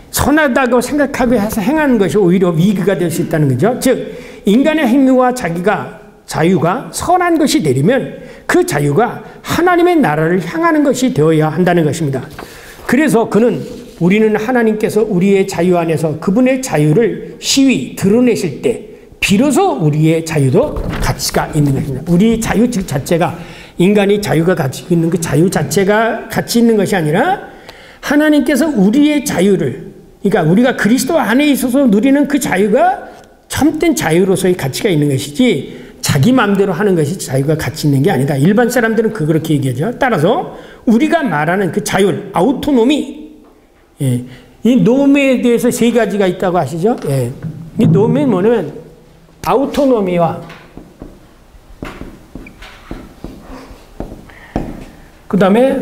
선하다고 생각하고 해서 행하는 것이 오히려 위기가 될 수 있다는 거죠. 즉 인간의 행위와 자유가 선한 것이 되려면 그 자유가 하나님의 나라를 향하는 것이 되어야 한다는 것입니다. 그래서 우리는 하나님께서 우리의 자유 안에서 그분의 자유를 드러내실 때 비로소 우리의 자유도 가치가 있는 것입니다. 우리 자유 자체가 인간이 자유가 가지고 있는 그 자유 자체가 가치 있는 것이 아니라 하나님께서 우리의 자유를 그러니까 우리가 그리스도 안에 있어서 누리는 그 자유가 참된 자유로서의 가치가 있는 것이지 자기 마음대로 하는 것이 자유가 가치 있는 게 아니다. 일반 사람들은 그렇게 얘기하죠. 따라서 우리가 말하는 그 자율, 아우토노미 이 노메에 대해서 세 가지가 있다고 아시죠? 이 노메는 뭐냐면 아우토노미와 그 다음에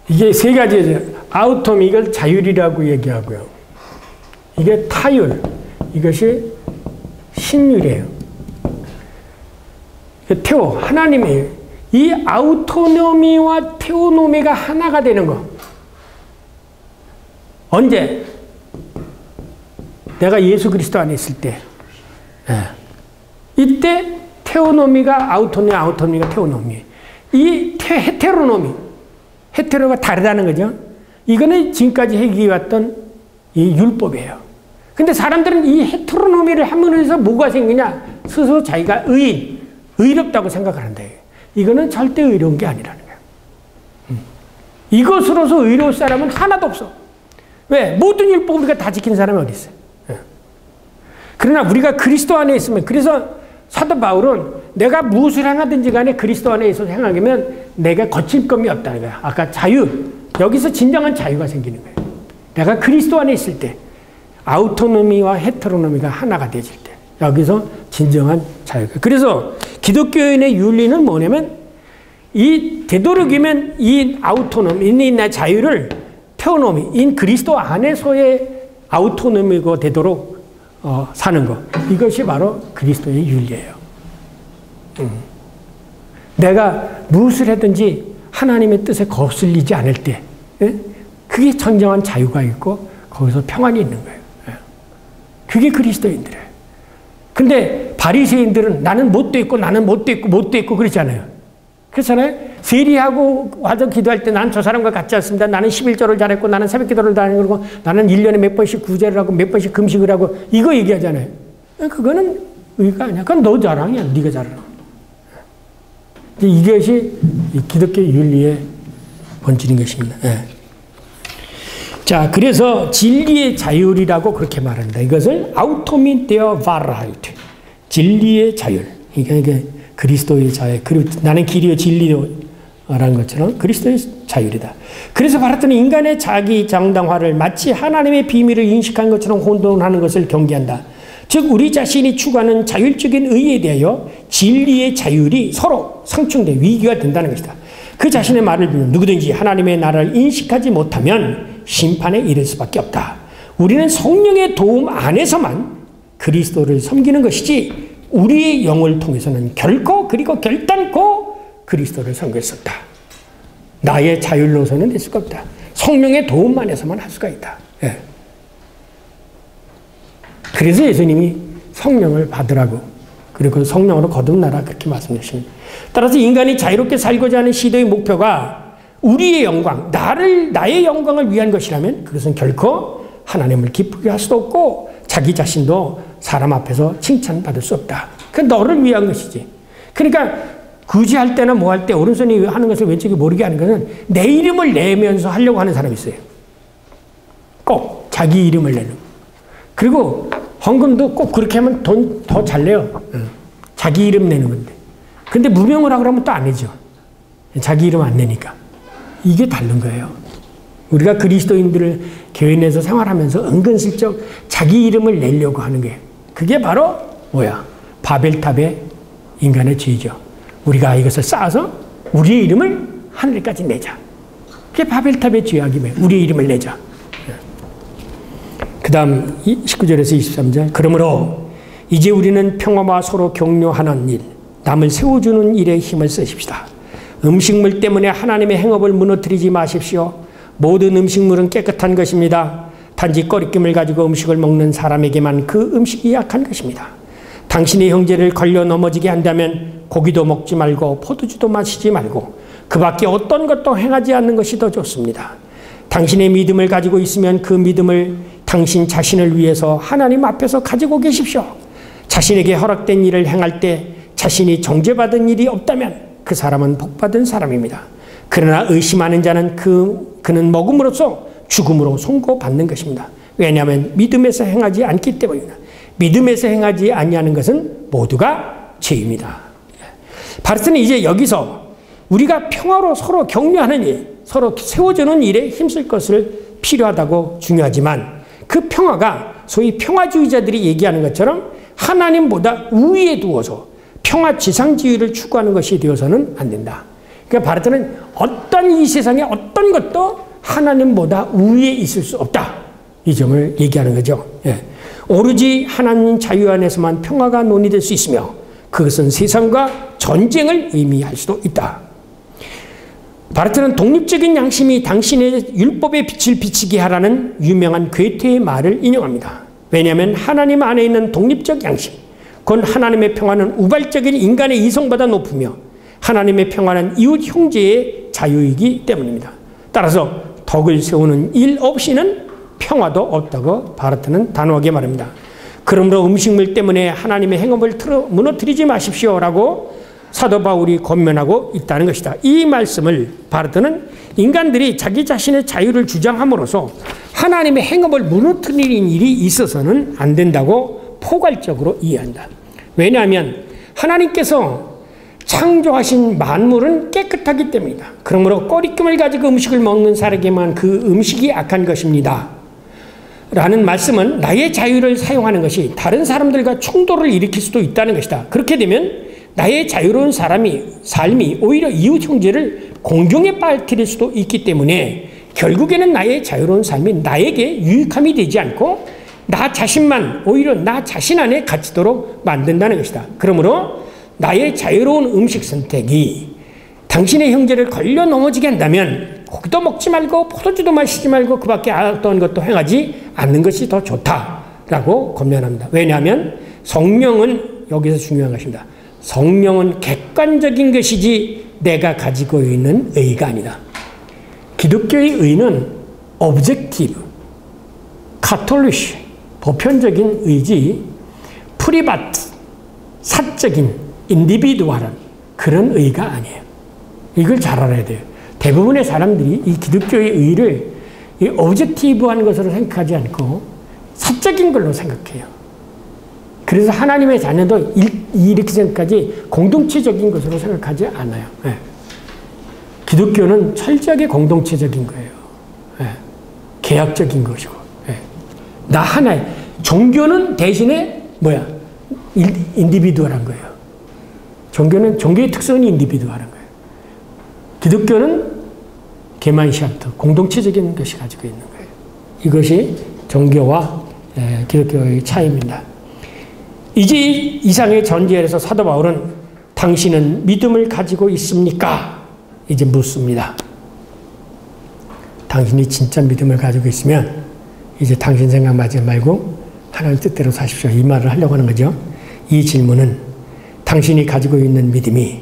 이게 세 가지예요. 아우토미 이걸 자율이라고 얘기하고요. 이게 타율, 이것이 신율이에요. 테오, 하나님이 이 아우토노미와 테오노미가 하나가 되는 거. 언제? 내가 예수 그리스도 안에 있을 때. 이때 테오노미가 아우토노미가 테오노미. 이 헤테로가 다르다는 거죠. 이거는 지금까지 해기해왔던 이 율법이에요. 근데 사람들은 이 헤테로노미를 함으로 해서 뭐가 생기냐? 스스로 자기가 의롭다고 생각을 한다. 이거는 절대 의로운 게 아니라는 거예요. 이것으로서 의로울 사람은 하나도 없어. 왜? 모든 율법 우리가 다 지킨 사람이 어디 있어요? 그러나 우리가 그리스도 안에 있으면, 그래서 사도 바울은 내가 무엇을 행하든지 간에 그리스도 안에 있어서 행하면 내가 거칠 것이 없다는 거야. 아까 자유, 여기서 진정한 자유가 생기는 거예요. 내가 그리스도 안에 있을 때 아우토노미와 헤테로노미가 하나가 되질 때 여기서 진정한 자유가. 그래서 기독교인의 윤리는 뭐냐면 이 되도록이면 이 아우토노미, 이 자유를 테오노미, 인 그리스도 안에서의 아우토노미가 되도록 사는 것. 이것이 바로 그리스도의 윤리예요. 내가 무엇을 하든지 하나님의 뜻에 거슬리지 않을 때, 그게 진정한 자유가 있고 거기서 평안이 있는 거예요. 그게 그리스도인들이에요. 근데 바리새인들은 나는 못도 있고 나는 못도 있고 그러잖아요. 그렇잖아요. 세리하고 와서 기도할 때 난 저 사람과 같지 않습니다. 나는 11조를 잘했고 나는 새벽기도를 다니고 나는 1년에 몇 번씩 구제를 하고 몇 번씩 금식을 하고 이거 얘기하잖아요. 그거는 의가 아니야. 그건 너 자랑이야. 네가 자랑. 이것이 기독교 윤리의 본질인 것입니다. 자, 그래서 진리의 자율이라고 그렇게 말합니다. 이것을 아우토미 데어 바라이트, 진리의 자율. 이게 그리스도의 자유. 나는 길이요 진리요라는 것처럼 그리스도의 자율이다. 그래서 바라트는 인간의 자기 정당화를 마치 하나님의 비밀을 인식한 것처럼 혼돈하는 것을 경계한다. 즉 우리 자신이 추구하는 자율적인 의에 대하여 진리의 자율이 서로 상충돼 위기가 된다는 것이다. 그 자신의 말을 빌면 누구든지 하나님의 나라를 인식하지 못하면 심판에 이를 수밖에 없다. 우리는 성령의 도움 안에서만 그리스도를 섬기는 것이지 우리의 영을 통해서는 결코 그리고 결단코 그리스도를 섬길 수 없다. 나의 자율로서는 될 수가 없다. 성령의 도움 안에서만 할 수가 있다. 그래서 예수님이 성령을 받으라고 그리고 성령으로 거듭나라 그렇게 말씀하십니다. 따라서 인간이 자유롭게 살고자 하는 시도의 목표가 우리의 영광, 나의 영광을 위한 것이라면 그것은 결코 하나님을 기쁘게 할 수도 없고 자기 자신도 사람 앞에서 칭찬받을 수 없다. 그 너를 위한 것이지. 그러니까 구제할 때나 뭐 할 때 오른손이 하는 것을 왼쪽이 모르게 하는 것은 내 이름을 내면서 하려고 하는 사람이 있어요. 꼭 자기 이름을 내는. 그리고 헌금도 꼭 그렇게 하면 돈 더 잘 내요. 자기 이름 내는 건데. 근데 무명을 하고 그러면 또 안 내죠. 자기 이름 안 내니까. 이게 다른 거예요. 우리가 그리스도인들을 교회 내에서 생활하면서 은근슬쩍 자기 이름을 내려고 하는 게 그게 바로 뭐야? 바벨탑의 인간의 죄죠. 우리가 이것을 쌓아서 우리의 이름을 하늘까지 내자. 그게 바벨탑의 죄악이며 우리의 이름을 내자. 그 다음 19절에서 23절 그러므로 이제 우리는 평화와 서로 격려하는 일, 남을 세워주는 일에 힘을 쓰십시다. 음식물 때문에 하나님의 행업을 무너뜨리지 마십시오. 모든 음식물은 깨끗한 것입니다. 단지 꺼리낌을 가지고 음식을 먹는 사람에게만 그 음식이 약한 것입니다. 당신의 형제를 걸려 넘어지게 한다면 고기도 먹지 말고 포도주도 마시지 말고 그 밖에 어떤 것도 행하지 않는 것이 더 좋습니다. 당신의 믿음을 가지고 있으면 그 믿음을 당신 자신을 위해서 하나님 앞에서 가지고 계십시오. 자신에게 허락된 일을 행할 때 자신이 정죄받은 일이 없다면 그 사람은 복받은 사람입니다. 그러나 의심하는 자는 그는 먹음으로써 죽음으로 선고받는 것입니다. 왜냐하면 믿음에서 행하지 않기 때문입니다. 믿음에서 행하지 아니하는 것은 모두가 죄입니다. 바르트는 이제 여기서 우리가 평화로 서로 격려하는 일, 서로 세워주는 일에 힘쓸 것을 필요하다고 중요하지만 그 평화가 소위 평화주의자들이 얘기하는 것처럼 하나님보다 우위에 두어서 평화지상주의를 추구하는 것이 되어서는 안 된다. 그러니까 바르트는 어떤 이 세상에 어떤 것도 하나님보다 우위에 있을 수 없다. 이 점을 얘기하는 거죠. 오로지 하나님 자유 안에서만 평화가 논의될 수 있으며 그것은 세상과 전쟁을 의미할 수도 있다. 바르트는 독립적인 양심이 당신의 율법의 빛을 비치게 하라는 유명한 괴테의 말을 인용합니다. 왜냐하면 하나님 안에 있는 독립적 양심, 곧 하나님의 평화는 우발적인 인간의 이성보다 높으며 하나님의 평화는 이웃 형제의 자유이기 때문입니다. 따라서 덕을 세우는 일 없이는 평화도 없다고 바르트는 단호하게 말합니다. 그러므로 음식물 때문에 하나님의 행업을 무너뜨리지 마십시오라고 사도 바울이 권면하고 있다는 것이다. 이 말씀을 바르트는 인간들이 자기 자신의 자유를 주장함으로써 하나님의 행업을 무너뜨리는 일이 있어서는 안 된다고 포괄적으로 이해한다. 왜냐하면 하나님께서 창조하신 만물은 깨끗하기 때문이다. 그러므로 꺼리낌을 가지고 음식을 먹는 사람에게만 그 음식이 악한 것입니다. 라는 말씀은 나의 자유를 사용하는 것이 다른 사람들과 충돌을 일으킬 수도 있다는 것이다. 그렇게 되면 나의 자유로운 삶이 오히려 이웃 형제를 공경에 빠뜨릴 수도 있기 때문에 결국에는 나의 자유로운 삶이 나에게 유익함이 되지 않고 나 자신만 오히려 나 자신 안에 갇히도록 만든다는 것이다. 그러므로 나의 자유로운 음식 선택이 당신의 형제를 걸려 넘어지게 한다면 고기도 먹지 말고 포도주도 마시지 말고 그 밖에 어떤 것도 행하지 않는 것이 더 좋다라고 권면합니다. 왜냐하면 성령은 여기서 중요한 것입니다. 성령은 객관적인 것이지 내가 가지고 있는 의가 아니다. 기독교의 의는 오브젝티브, 카톨리시, 보편적인 의지, 프리바트, 사적인, 인디비두얼한 그런 의가 아니에요. 이걸 잘 알아야 돼요. 대부분의 사람들이 이 기독교의 의를 이 오브젝티브한 것으로 생각하지 않고 사적인 걸로 생각해요. 그래서 하나님의 자녀도 이렇게 생각하지 공동체적인 것으로 생각하지 않아요. 네. 기독교는 철저하게 공동체적인 거예요. 네. 계약적인 것이고. 네. 나 하나의 종교는 대신에 인디비두얼한 거예요. 종교의 특성은 인디비두얼한 거예요. 기독교는 게만시아트, 공동체적인 것이 가지고 있는 거예요. 이것이 종교와 기독교의 차이입니다. 이제 이상의 전제에서 사도 바울은 당신은 믿음을 가지고 있습니까? 이제 묻습니다. 당신이 진짜 믿음을 가지고 있으면 이제 당신 생각하지 말고 하나님 뜻대로 사십시오. 이 말을 하려고 하는 거죠. 이 질문은 당신이 가지고 있는 믿음이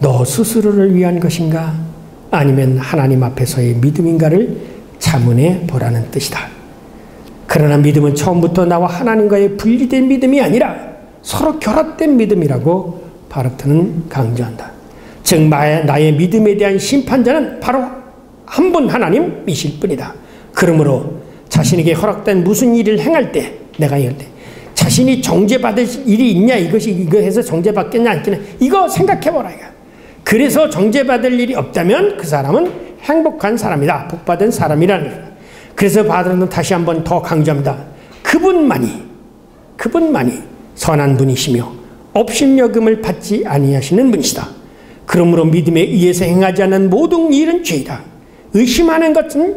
너 스스로를 위한 것인가? 아니면 하나님 앞에서의 믿음인가를 자문해 보라는 뜻이다. 그러나 믿음은 처음부터 나와 하나님과의 분리된 믿음이 아니라 서로 결합된 믿음이라고 바르트는 강조한다. 즉 나의 믿음에 대한 심판자는 바로 한 분 하나님이실 뿐이다. 그러므로 자신에게 허락된 무슨 일을 행할 때 내가 이럴 때 자신이 정죄받을 일이 있냐 이거 해서 정죄받겠냐 않겠냐 이거 생각해보라. 그래서 정죄받을 일이 없다면 그 사람은 행복한 사람이다. 복받은 사람이라는 거예요. 그래서 바르트는 다시 한번 더 강조합니다. 그분만이 선한 분이시며 업신여김을 받지 아니하시는 분이시다. 그러므로 믿음에 의해서 행하지 않는 모든 일은 죄이다. 의심하는 것은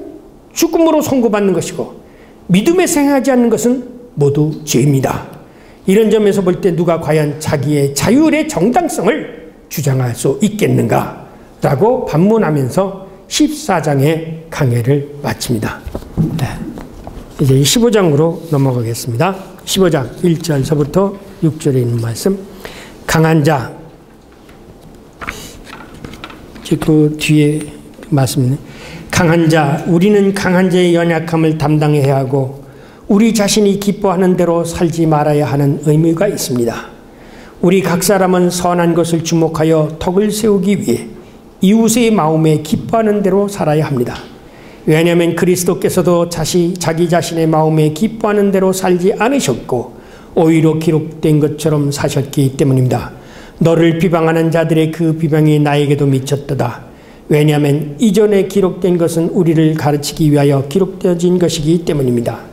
죽음으로 선고받는 것이고 믿음에서 행하지 않는 것은 모두 죄입니다. 이런 점에서 볼 때 누가 과연 자기의 자율의 정당성을 주장할 수 있겠는가? 라고 반문하면서 14장의 강해를 마칩니다. 네. 이제 15장으로 넘어가겠습니다. 15장 1절서부터 6절에 있는 말씀. 강한 자, 그 뒤에 말씀은 강한 자, 우리는 강한 자의 연약함을 담당해야 하고 우리 자신이 기뻐하는 대로 살지 말아야 하는 의무가 있습니다. 우리 각 사람은 선한 것을 주목하여 덕을 세우기 위해 이웃의 마음에 기뻐하는 대로 살아야 합니다. 왜냐하면 그리스도께서도 자기 자신의 마음에 기뻐하는 대로 살지 않으셨고 오히려 기록된 것처럼 사셨기 때문입니다. 너를 비방하는 자들의 그 비방이 나에게도 미쳤도다. 왜냐하면 이전에 기록된 것은 우리를 가르치기 위하여 기록되어진 것이기 때문입니다.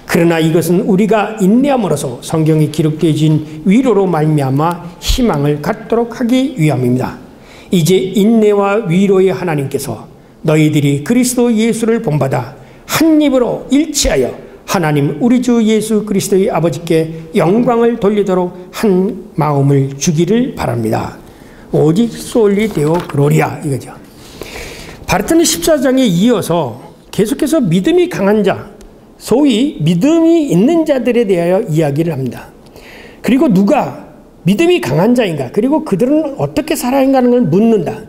그러나 이것은 우리가 인내함으로써 성경에 기록되어진 위로로 말미암아 희망을 갖도록 하기 위함입니다. 이제 인내와 위로의 하나님께서 너희들이 그리스도 예수를 본받아 한 입으로 일치하여 하나님 우리 주 예수 그리스도의 아버지께 영광을 돌리도록 한 마음을 주기를 바랍니다. 오직 솔리 데오 글로리아 이거죠. 바르트는 14장에 이어서 계속해서 믿음이 강한 자, 소위 믿음이 있는 자들에 대하여 이야기를 합니다. 그리고 누가 믿음이 강한 자인가, 그리고 그들은 어떻게 살아야 하는 걸 묻는다.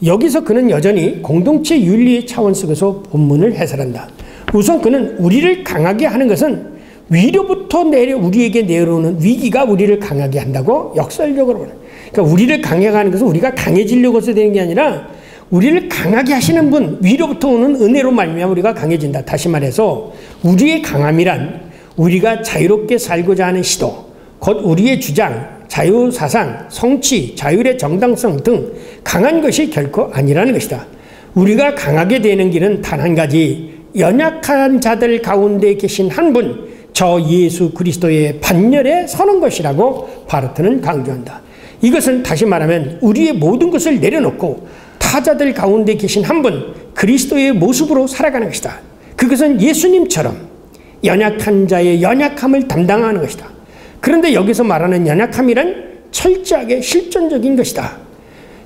여기서 그는 여전히 공동체 윤리의 차원 속에서 본문을 해설한다. 우선 그는 우리를 강하게 하는 것은 위로부터 우리에게 내려오는 위기가 우리를 강하게 한다고 역설적으로. 그러니까 우리를 강하게 하는 것은 우리가 강해지려고 해서 되는 게 아니라 우리를 강하게 하시는 분, 위로부터 오는 은혜로 말미암아 우리가 강해진다. 다시 말해서 우리의 강함이란 우리가 자유롭게 살고자 하는 시도, 곧 우리의 주장, 자유사상, 성취, 자율의 정당성 등 강한 것이 결코 아니라는 것이다. 우리가 강하게 되는 길은 단 한 가지, 연약한 자들 가운데 계신 한 분, 저 예수 그리스도의 반열에 서는 것이라고 바르트는 강조한다. 이것은 다시 말하면 우리의 모든 것을 내려놓고 타자들 가운데 계신 한 분, 그리스도의 모습으로 살아가는 것이다. 그것은 예수님처럼 연약한 자의 연약함을 담당하는 것이다. 그런데 여기서 말하는 연약함이란 철저하게 실존적인 것이다.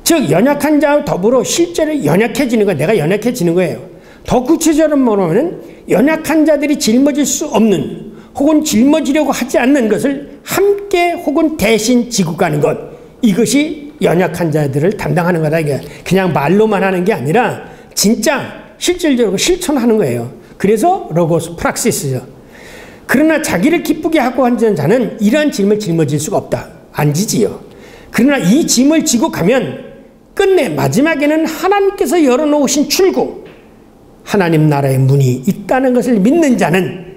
즉 연약한 자와 더불어 실제로 연약해지는 거, 내가 연약해지는 거예요. 더 구체적으로 말하면 연약한 자들이 짊어질 수 없는 혹은 짊어지려고 하지 않는 것을 함께 혹은 대신 지고 가는 것, 이것이 연약한 자들을 담당하는 거다. 이게 그냥 말로만 하는 게 아니라 진짜 실질적으로 실천하는 거예요. 그래서 로고스 프락시스죠. 그러나 자기를 기쁘게 하고 하는 자는 이러한 짐을 짊어질 수가 없다. 안 지지요. 그러나 이 짐을 지고 가면 끝내 마지막에는 하나님께서 열어놓으신 출구, 하나님 나라의 문이 있다는 것을 믿는 자는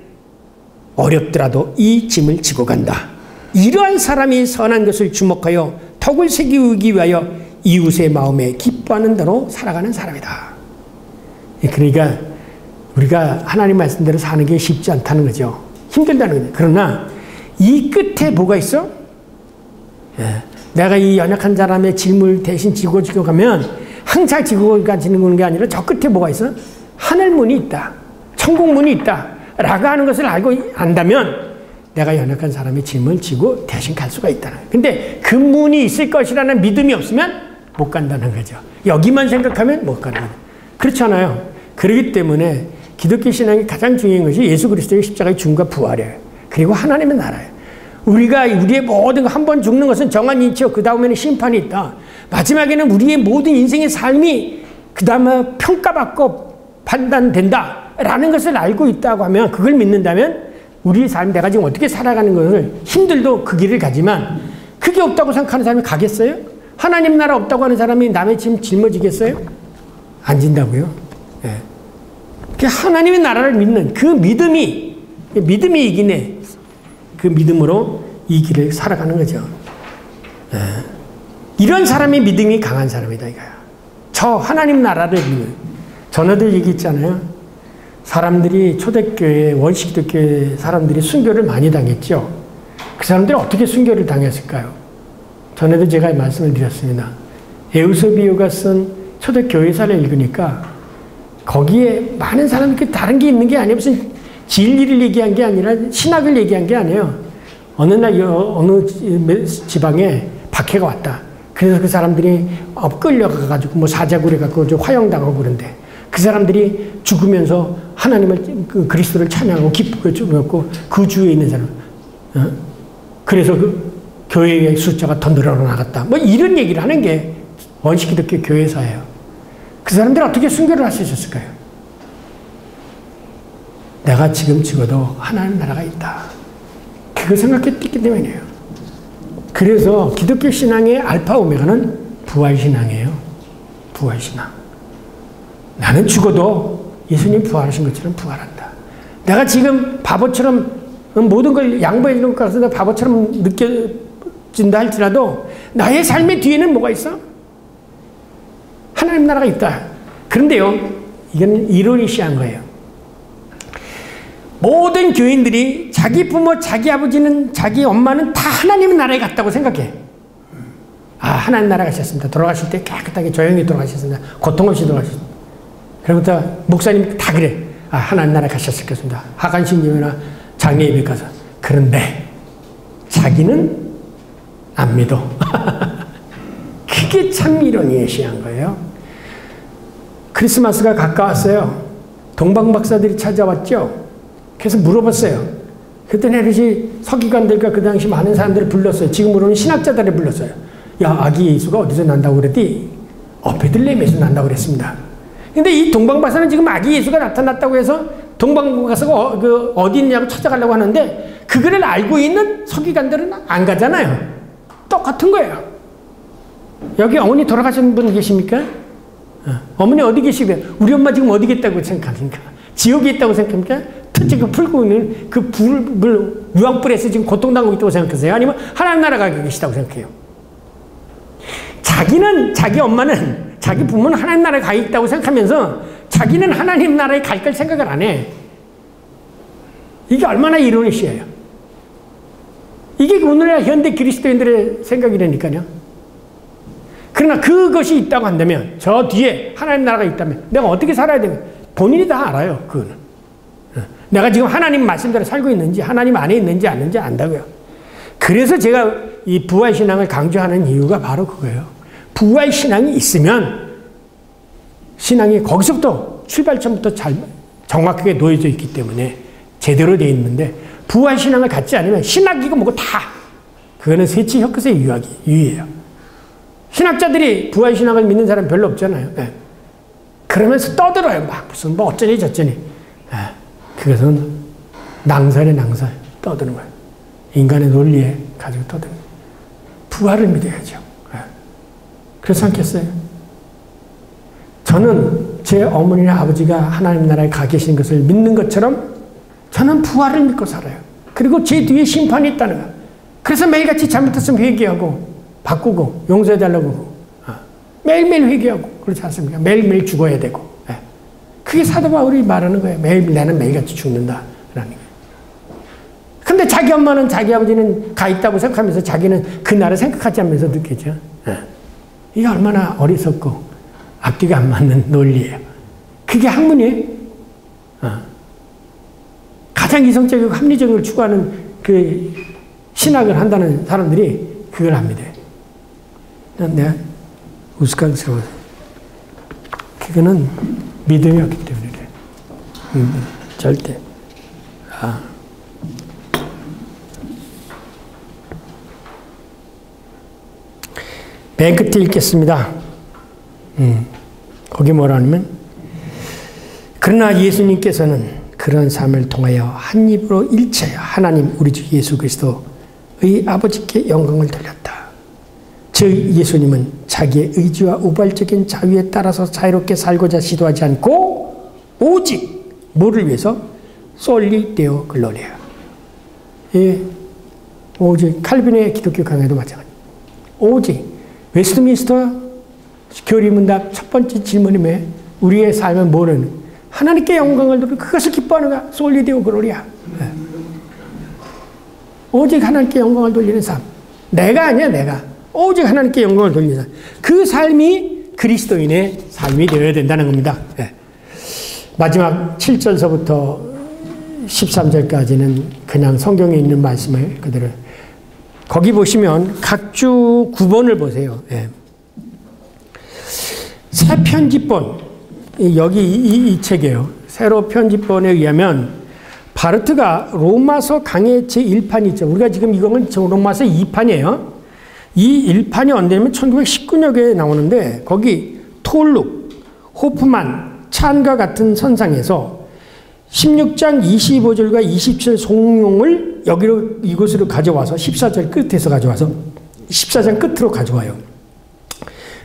어렵더라도 이 짐을 지고 간다. 이러한 사람이 선한 것을 주목하여 덕을 새기기 위하여 이웃의 마음에 기뻐하는 대로 살아가는 사람이다. 그러니까 우리가 하나님 말씀대로 사는 게 쉽지 않다는 거죠. 힘들다는 거죠. 그러나 이 끝에 뭐가 있어? 내가 이 연약한 사람의 짐을 대신 지고 가면 항상 지고 가지는 게 아니라 저 끝에 뭐가 있어? 하늘문이 있다. 천국문이 있다. 라고 하는 것을 안다면 내가 연약한 사람의 짐을 지고 대신 갈 수가 있다는 거예요. 근데 그 문이 있을 것이라는 믿음이 없으면 못 간다는 거죠. 여기만 생각하면 못 가는 거죠. 그렇잖아요. 그렇기 때문에 기독교 신앙이 가장 중요한 것이 예수 그리스도의 십자가의 죽음과 부활이에요. 그리고 하나님의 나라예요. 우리가 우리의 모든 한 번 죽는 것은 정한 인치요. 그 다음에는 심판이 있다. 마지막에는 우리의 모든 인생의 삶이 그 다음에 평가받고 판단된다라는 것을 알고 있다고 하면, 그걸 믿는다면 우리의 삶, 내가 지금 어떻게 살아가는 것을 힘들도 그 길을 가지만 그게 없다고 생각하는 사람이 가겠어요? 하나님 나라 없다고 하는 사람이 남의 짐 짊어지겠어요? 안 진다고요. 예. 하나님의 나라를 믿는 그 믿음이 이기네. 그 믿음으로 이 길을 살아가는 거죠. 예. 이런 사람이 믿음이 강한 사람이다 이거야. 저 하나님 나라를 믿는. 전에도 얘기했잖아요. 사람들이 초대교회, 원시기독교회 사람들이 순교를 많이 당했죠. 그 사람들이 어떻게 순교를 당했을까요? 전에도 제가 말씀을 드렸습니다. 에우세비우가 쓴 초대교회사를 읽으니까 거기에 많은 사람들이 다른 게 있는 게 아니에요. 무슨 진리를 얘기한 게 아니라 신학을 얘기한 게 아니에요. 어느 날 어느 지방에 박해가 왔다. 그래서 그 사람들이 끌려가가지고 뭐 사자굴에 갖고 화형당하고 그런데 그 사람들이 죽으면서 하나님을, 그리스도를 찬양하고 기쁘게 죽었고 그 주위에 있는 사람. 그래서 그 교회의 숫자가 더 늘어나갔다. 뭐 이런 얘기를 하는 게 원시기독교 교회사예요. 그 사람들은 어떻게 순교를 할 수 있었을까요? 내가 지금 죽어도 하나님 나라가 있다. 그걸 생각했기 때문이에요. 그래서 기독교 신앙의 알파 오메가는 부활신앙이에요. 부활신앙. 나는 죽어도 예수님 부활하신 것처럼 부활한다. 내가 지금 바보처럼 모든 걸 양보해 주는 것 같아서 바보처럼 느껴진다 할지라도 나의 삶의 뒤에는 뭐가 있어? 하나님 나라가 있다. 그런데요, 이건 이로니시한 거예요. 모든 교인들이 자기 부모, 자기 아버지는, 자기 엄마는 다 하나님의 나라에 갔다고 생각해. 아, 하나님 나라에 가셨습니다. 돌아가실 때 깨끗하게 조용히 돌아가셨습니다. 고통 없이 돌아가셨습니다. 그러부터 목사님 다 그래. 하나님 나라에 가셨을 것입니다. 하간 신님이나 장례 예배 가서. 그런데 자기는 안 믿어. 그게 참 이론이 시한 거예요. 크리스마스가 가까웠어요. 동방 박사들이 찾아왔죠. 그래서 물어봤어요. 그때 헤롯이 서기관들과 그 당시 많은 사람들을 불렀어요. 지금으로는 신학자들을 불렀어요. 야, 아기 예수가 어디서 난다고 그랬디? 베들레헴에서 난다고 그랬습니다. 근데 이 동방 박사는 지금 아기 예수가 나타났다고 해서 동방 박사가 어디 있냐고 찾아가려고 하는데 그거를 알고 있는 서기관들은 안 가잖아요. 똑같은 거예요. 여기 어머니 돌아가신 분 계십니까? 어머니 어디 계시고요? 우리 엄마 지금 어디 있다고 생각합니까? 지옥에 있다고 생각합니까? 특히 풀고 있는 그 불을 유황불에서 지금 고통당하고 있다고 생각하세요? 아니면 하나님 나라가 계시다고 생각해요? 자기 엄마는, 자기 부모는 하나님 나라에 가 있다고 생각하면서 자기는 하나님 나라에 갈 걸 생각을 안 해. 이게 얼마나 이로니시해요. 이게 오늘날 현대 그리스도인들의 생각이라니까요. 그러나 그것이 있다고 한다면, 저 뒤에 하나님 나라가 있다면 내가 어떻게 살아야 되는가? 본인이 다 알아요. 그거는. 내가 지금 하나님 말씀대로 살고 있는지, 하나님 안에 있는지 아는지 안다고요. 그래서 제가 이 부활신앙을 강조하는 이유가 바로 그거예요. 부활신앙이 있으면 신앙이 거기서부터 출발점부터 잘 정확하게 놓여져 있기 때문에 제대로 되어 있는데, 부활신앙을 갖지 않으면 신학이고 뭐고 다 그거는 세치 혀끝의 유예요. 신학자들이 부활신앙을 믿는 사람 별로 없잖아요. 네. 그러면서 떠들어요. 막 무슨 뭐 어쩌니 저쩌니. 네. 그것은 낭설에 낭설 떠드는 거예요. 인간의 논리에 가지고 떠드는 거예요. 부활을 믿어야죠. 네. 그렇지 않겠어요? 저는 제 어머니나 아버지가 하나님 나라에 가 계신 것을 믿는 것처럼 저는 부활을 믿고 살아요. 그리고 제 뒤에 심판이 있다는 거예요. 그래서 매일같이 잘못했으면 회개하고 바꾸고 용서해달라고 하고 매일매일 회개하고 그렇지 않습니까? 매일매일 죽어야 되고. 그게 사도 바울이 말하는 거예요. 매일 나는 매일같이 죽는다라는 거예요. 근데 자기 엄마는 자기 아버지는 가 있다고 생각하면서 자기는 그 나라 생각하지 않으면서 느끼죠. 이게 얼마나 어리석고 앞뒤가 안 맞는 논리예요. 그게 학문이에요. 가장 이성적이고 합리적으로 추구하는 그 신학을 한다는 사람들이 그걸 합니다. 내가 우스꽝스러워서. 그거는 믿음이 없기 때문에 그래. 절대. 맨 끝에 읽겠습니다. 거기 뭐라 하냐면, 그러나 예수님께서는 그런 삶을 통하여 한 입으로 일체여 하나님 우리 주 예수 그리스도의 아버지께 영광을 돌렸다. 즉 예수님은 자기의 의지와 우발적인 자유에 따라서 자유롭게 살고자 시도하지 않고 오직 뭐를 위해서? 솔리 데오 글로리아. 예, 오직 칼빈의 기독교 강해도 마찬가지. 오직 웨스트민스터 교리문답 첫 번째 질문임에 우리의 삶은 뭐는? 하나님께 영광을 돌리고 그것을 기뻐하는가? 솔리 데오 글로리아. 네. 오직 하나님께 영광을 돌리는 삶. 내가 아니야, 내가. 오직 하나님께 영광을 돌리는 삶. 그 삶이 그리스도인의 삶이 되어야 된다는 겁니다. 네. 마지막 7절서부터 13절까지는 그냥 성경에 있는 말씀을 그대로. 거기 보시면 각주 9번을 보세요. 네. 새 편집본. 여기 이 책이에요. 새로 편집본에 의하면 바르트가 로마서 강해 제1판이 있죠. 우리가 지금 이거는 로마서 2판이에요. 이 1판이 언제냐면 1919년에 나오는데 거기 톨룩, 호프만, 찬과 같은 선상에서 16장 25절과 27절 송용을 이곳으로 가져와서 14절 끝에서 가져와서 14장 끝으로 가져와요.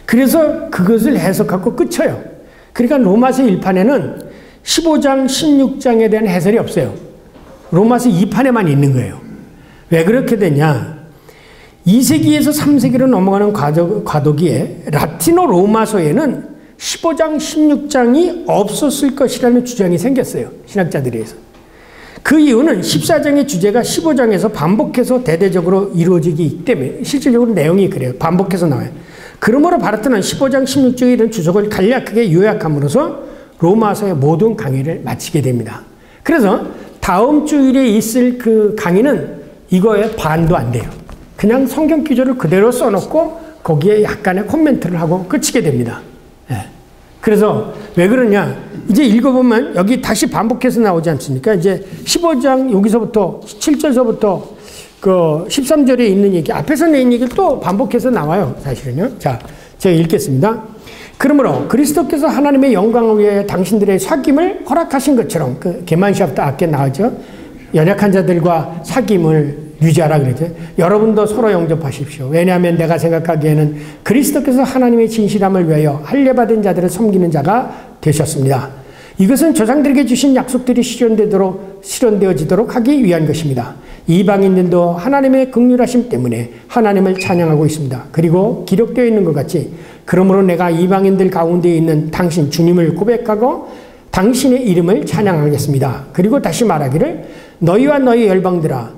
그래서 그것을 해석하고 끝쳐요. 그러니까 로마서 1판에는 15장, 16장에 대한 해설이 없어요. 로마서 2판에만 있는 거예요. 왜 그렇게 되냐? 2세기에서 3세기로 넘어가는 과도기에 라틴어 로마서에는 15장, 16장이 없었을 것이라는 주장이 생겼어요. 신학자들에서. 그 이유는 14장의 주제가 15장에서 반복해서 대대적으로 이루어지기 때문에 실질적으로 내용이 그래요. 반복해서 나와요. 그러므로 바르트는 15장, 16장에 이런 주석을 간략하게 요약함으로써 로마서의 모든 강의를 마치게 됩니다. 그래서 다음 주일에 있을 그 강의는 이거의 반도 안 돼요. 그냥 성경 기조를 그대로 써놓고 거기에 약간의 코멘트를 하고 끝이게 됩니다. 예. 그래서 왜 그러냐? 이제 읽어보면 여기 다시 반복해서 나오지 않습니까? 이제 15장 여기서부터 7절서부터 그 13절에 있는 얘기, 앞에서 낸 얘기를 또 반복해서 나와요. 사실은요. 자, 제가 읽겠습니다. 그러므로 그리스도께서 하나님의 영광을 위해 당신들의 사귐을 허락하신 것처럼, 그 게만시아부터 앞에 나왔죠. 연약한 자들과 사귐을 유지하라 그랬죠. 여러분도 서로 영접하십시오. 왜냐하면 내가 생각하기에는 그리스도께서 하나님의 진실함을 위하여 할례받은 자들을 섬기는 자가 되셨습니다. 이것은 조상들에게 주신 약속들이 실현되어지도록 하기 위한 것입니다. 이방인들도 하나님의 긍휼하심 때문에 하나님을 찬양하고 있습니다. 그리고 기록되어 있는 것 같이 그러므로 내가 이방인들 가운데 있는 당신 주님을 고백하고 당신의 이름을 찬양하겠습니다. 그리고 다시 말하기를 너희와 너희 열방들아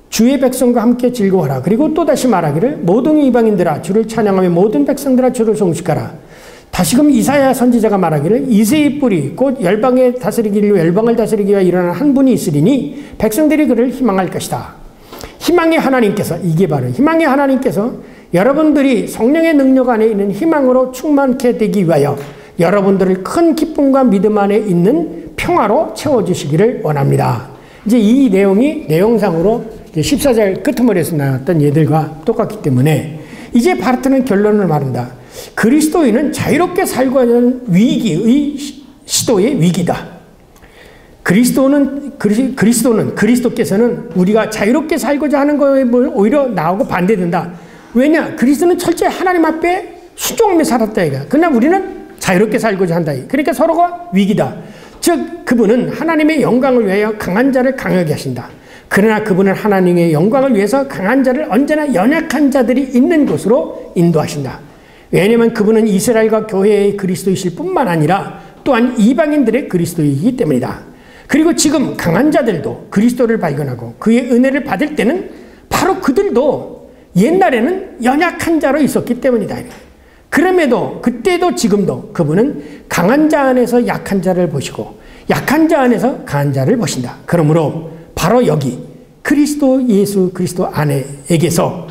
주의 백성과 함께 즐거워하라. 그리고 또 다시 말하기를 모든 이방인들아 주를 찬양하며 모든 백성들아 주를 송축하라. 다시금 이사야 선지자가 말하기를 이새의 뿌리 곧 열방을 다스리기 위하여 일어난 한 분이 있으리니 백성들이 그를 희망할 것이다. 희망의 하나님께서, 이게 바로 희망의 하나님께서 여러분들이 성령의 능력 안에 있는 희망으로 충만케 되기 위하여 여러분들을 큰 기쁨과 믿음 안에 있는 평화로 채워주시기를 원합니다. 이제 이 내용이 내용상으로 14절 끄트머리에서 나왔던 얘들과 똑같기 때문에 이제 바르트는 결론을 말한다. 그리스도인은 자유롭게 살고 하는 위기의 시도의 위기다. 그리스도께서는 우리가 자유롭게 살고자 하는 거에 오히려 나하고 반대된다. 왜냐? 그리스도는 철저히 하나님 앞에 순종하며 살았다 이거야. 그러나 우리는 자유롭게 살고자 한다. 그러니까 서로가 위기다. 즉 그분은 하나님의 영광을 위하여 강한 자를 강하게 하신다. 그러나 그분은 하나님의 영광을 위해서 강한 자를 언제나 연약한 자들이 있는 곳으로 인도하신다. 왜냐하면 그분은 이스라엘과 교회의 그리스도이실 뿐만 아니라 또한 이방인들의 그리스도이기 때문이다. 그리고 지금 강한 자들도 그리스도를 발견하고 그의 은혜를 받을 때는 바로 그들도 옛날에는 연약한 자로 있었기 때문이다. 그럼에도 그때도 지금도 그분은 강한 자 안에서 약한 자를 보시고 약한 자 안에서 강한 자를 보신다. 그러므로 바로 여기 그리스도 예수 그리스도 안에게서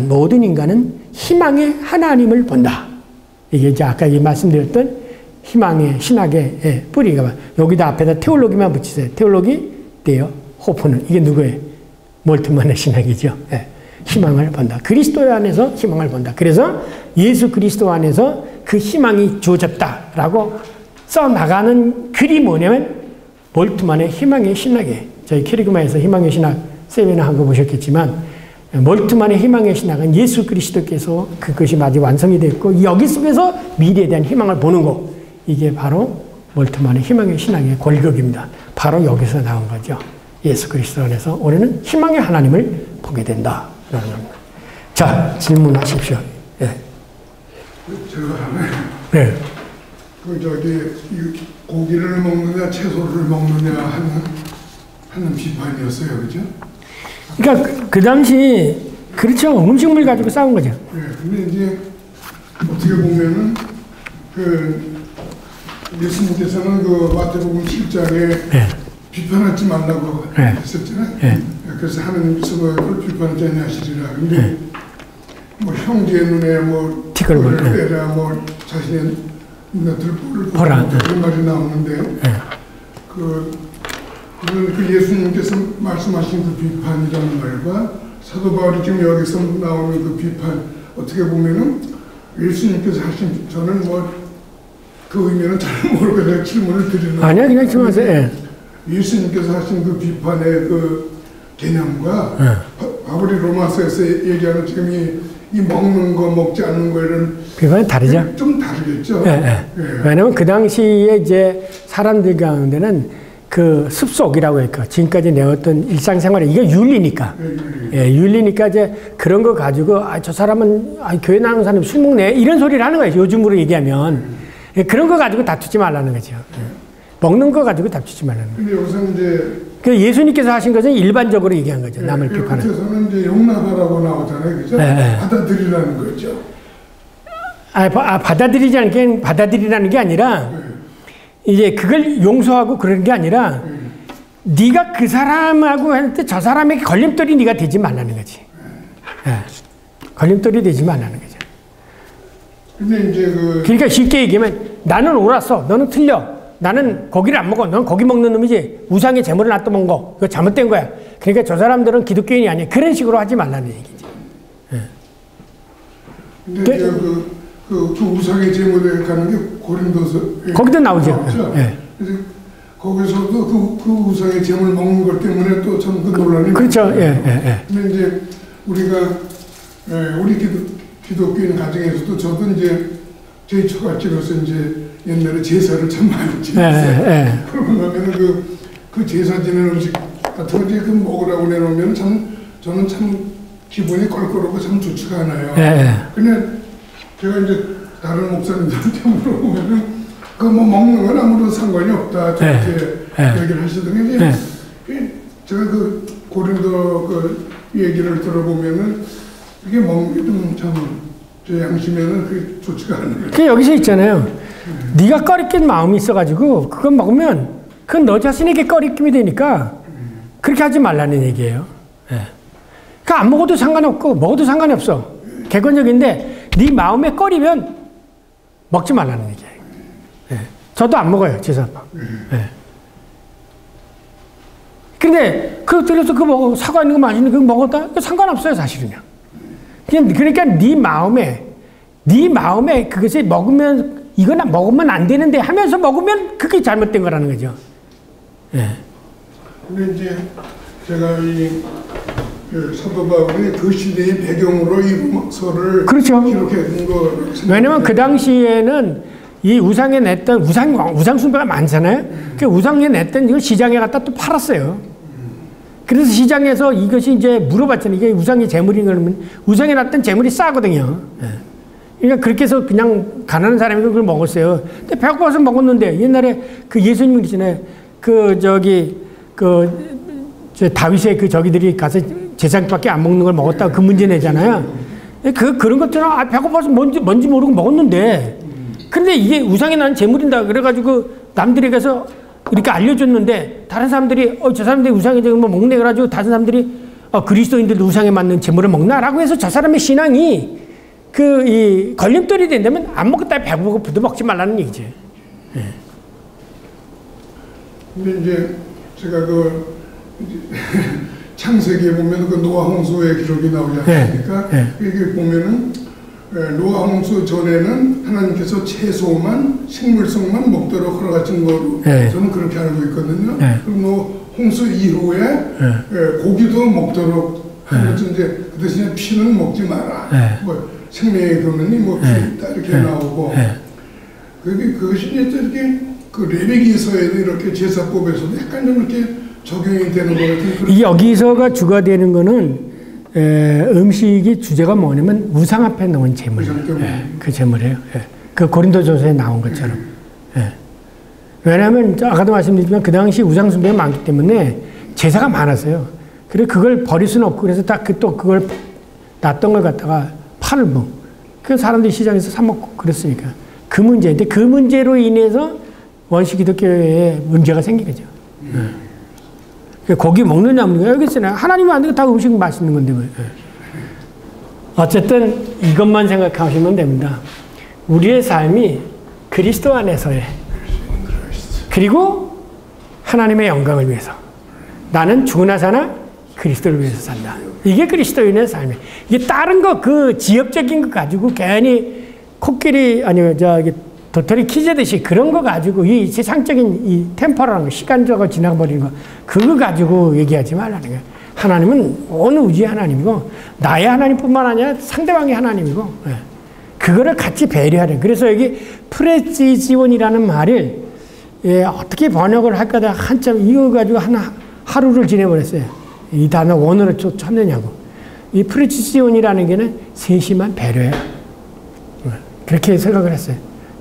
모든 인간은 희망의 하나님을 본다. 이게 이제 아까 말씀드렸던 희망의 신학의 뿌리가 여기다 앞에다 테올로기만 붙이세요. 테올로기 때요. 호프는 이게 누구예요? 몰트만의 신학이죠. 희망을 본다. 그리스도 안에서 희망을 본다. 그래서 예수 그리스도 안에서 그 희망이 주어졌다라고 써나가는 글이 뭐냐면 몰트만의 희망의 신학이에요. 저희 캐리그마에서 희망의 신학 세미나 한 거 보셨겠지만 몰트만의 희망의 신학은 예수 그리스도께서 그것이 마치 완성이 됐고 여기 속에서 미래에 대한 희망을 보는 거, 이게 바로 몰트만의 희망의 신학의 골격입니다. 바로 여기서 나온 거죠. 예수 그리스도 안에서 우리는 희망의 하나님을 보게 된다라는 겁니다. 자, 질문하십시오. 예. 제가 하나요. 네. 고기를 먹느냐 채소를 먹느냐 하는 비판이었어요, 그죠? 그러니까 그 당시 그렇죠. 음식물 가지고 싸운 거죠. 네, 근데 이제 어떻게 보면은 예수님께서는 마태복음 7장에 네. 비판하지 말라고 네. 했었잖아요. 네. 그래서 하나님께서 그걸 비판하지 아니하시리라. 근데 형제의 눈에 티끌을 빼라, 자신의 눈에 들보를 보라 그런 말이 나오는데요. 네. 그 예수님께서 말씀하신 그 비판이라는 말과 사도 바울이 지금 여기서 나오는 그 비판, 어떻게 보면은 예수님께서 하신, 저는 그 의미는 잘 모르겠어요. 질문을 드리는. 아니야, 그냥 질문하세요. 예수님께서 하신 그 비판의 그 개념과 바울이 로마서에서 얘기하는 지금 이 먹는 거 먹지 않는 거 이런 비판이 다르죠. 좀 다르겠죠. 왜냐하면 그 당시에 이제 사람들 가운데는 그 습속이라고 할까, 지금까지 내었던 일상생활에 이게 윤리니까. 윤리니까 이제 그런 거 가지고 저 사람은 교회 나오는 사람이 술 먹네 이런 소리를 하는 거예요. 요즘으로 얘기하면. 그런 거 가지고 다투지 말라는 거죠. 먹는 거 가지고 다투지 말라는 거죠. 근데 여기서 이제 그 예수님께서 하신 것은 일반적으로 얘기한 거죠. 남을 비판하는. 그래서는 이제 용납하라고 나오잖아요, 그죠? 받아들이라는 거죠. 받아들이라는 게 아니라 이제 그걸 용서하고 그러는 게 아니라 네가 그 사람하고 할 때 저 사람에게 걸림돌이 네가 되지 말라는 거지. 예. 걸림돌이 되지 말라는 거죠. 근데 이제 그러니까 쉽게 얘기하면 나는 옳았어. 너는 틀려. 나는 고기를 안 먹어. 넌 고기 먹는 놈이지. 우상의 제물을 놔둬먹은 거. 그거 잘못된 거야. 그러니까 저 사람들은 기독교인이 아니야. 그런 식으로 하지 말라는 얘기지. 예. 근데 이제 그 우상의 제물에 가는 게 고린도서 거기도 나오죠. 예. 그래서 거기서도 그 우상의 제물 먹는 것 때문에 또 참 그 논란이 그렇죠. 예. 근데 이제 우리가 우리 기독교인 가정에서도 저도 이제 저희 처갓집에서 이제 옛날에 제사를 참 많이 지냈어요. 그러고 나면은 그 제사 지낸 음식 같은 거 이제 그 먹으라고 내놓으면 저는 참 기분이 껄끄럽고 참 좋지가 않아요. 근데 제가 이제 다른 목사님들한테 물어보면은 그 뭐 먹는 건 아무런 상관이 없다 저렇게 얘기를 하시더니 제가 그 고린도 그 얘기를 들어보면은 이게 먹는 게 좀 참 제 양심에는 그게 좋지가 않아요. 그 여기서 있잖아요. 네가 꺼리낀 마음이 있어가지고 그거 먹으면 그건 너 자신에게 꺼리낌이 되니까 그렇게 하지 말라는 얘기예요. 그러니까 안 먹어도 상관없고 먹어도 상관이 없어. 객관적인데 네 마음에 꺼리면 먹지 말라는 얘기예요. 저도 안 먹어요 제사밥. 근데 그래서 그 먹어 사과 있는 거 맛있는 거 먹었다 상관없어요 사실은요. 그러니까 네 마음에 그것을 먹으면 이거나 먹으면 안 되는데 하면서 먹으면 그게 잘못된 거라는 거죠. 근데 이제 제가 그 사도 바울이 그 시대의 배경으로 이 서를 그렇죠. 기록했던 거. 왜냐면 그 당시에는 이 우상에 냈던 우상 숭배가 많잖아요. 그 우상에 냈던 이걸 시장에 갖다 또 팔았어요. 그래서 시장에서 이것이 이제 물어봤잖아요. 이게 우상의 재물인 그러면 우상에 놨던 재물이 싸거든요. 그러니까 그렇게 해서 그냥 가난한 사람이 그걸 먹었어요. 근데 배고파서 먹었는데 옛날에 그 예수님 있잖아요. 저 다윗의 그 저기들이 가서 제사밖에 안 먹는 걸 먹었다고 그 문제 내잖아요. 그런 것처럼 배고파서 뭔지 모르고 먹었는데 근데 이게 우상에 난 재물인다 그래가지고 남들이 가서 이렇게 알려줬는데 다른 사람들이 저 사람들이 우상에 뭐 먹네 그래가지고 다른 사람들이 그리스도인들도 우상에 맞는 재물을 먹나라고 해서 저 사람의 신앙이 이 걸림돌이 된다면 안 먹었다 배고프도 먹지 말라는 얘기죠. 근데 이제 제가 창세기에 보면 그 노아 홍수의 기록이 나오지 않습니까? 여기 보면은 노아 홍수 전에는 하나님께서 채소만 식물성만 먹도록 허락하신 거로 저는 그렇게 알고 있거든요. 그리고 홍수 이후에 고기도 먹도록 하면서 이제 그 대신에 피는 먹지 마라. 뭐 생명의 근원이 뭐 피 있다 이렇게 나오고 그것이 이제 이렇게 그 레위기서에도 이렇게 제사법에서도 약간 좀 이렇게 적용이 되는 것 같은. 여기서가 주가 되는 거는 음식이 주제가 뭐냐면 우상 앞에 놓은 재물. 그 재물이에요. 그 고린도전서에 나온 것처럼. 왜냐하면 아까도 말씀드렸지만 그 당시 우상 숭배가 많기 때문에 제사가 많았어요. 그래서 그걸 버릴 수는 없고 그래서 딱 또 그걸 놨던 걸 갖다가 팔고 그 사람들이 시장에서 사 먹고 그랬으니까 그 문제인데 그 문제로 인해서 원시 기독교에 문제가 생긴 거죠. 고기 먹느냐 없느냐 여기 있잖아요. 하나님 만든 거 다 음식 맛있는 건데 왜. 어쨌든 이것만 생각하시면 됩니다. 우리의 삶이 그리스도 안에서의 그리고 하나님의 영광을 위해서 나는 죽으나 사나 그리스도를 위해서 산다. 이게 그리스도인의 삶이에요. 이게 다른 거 그 지엽적인 거 가지고 괜히 코끼리 아니면 도토리 키재듯이 그런 거 가지고 이 세상적인 이 템포라는 거 시간적으로 지나버리는 거 그거 가지고 얘기하지 말라는 거예요. 하나님은 온 우주의 하나님이고 나의 하나님뿐만 아니라 상대방의 하나님이고 그거를 같이 배려하래. 그래서 여기 프레시지온이라는 말을 어떻게 번역을 할까 내가 한참 이거 가지고 하루를 지내버렸어요. 이 단어 원어로 찾느냐고. 이 프레시지온이라는 게는 세심한 배려예요. 그렇게 생각을 했어요.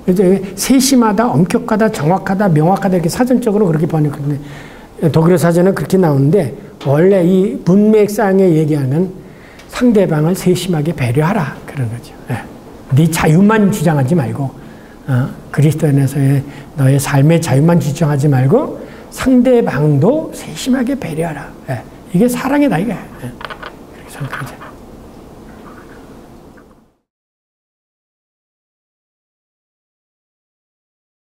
그래서 세심하다, 엄격하다, 정확하다, 명확하다 이렇게 사전적으로 그렇게 번역하는데 독일어 사전은 그렇게 나오는데 원래 이 문맥상에 얘기하는 상대방을 세심하게 배려하라 그런 거죠. 네 자유만 주장하지 말고 그리스도 안에서의 너의 삶의 자유만 지정하지 말고 상대방도 세심하게 배려하라. 예. 이게 사랑이다, 이게. 예. 그렇게 생각하죠.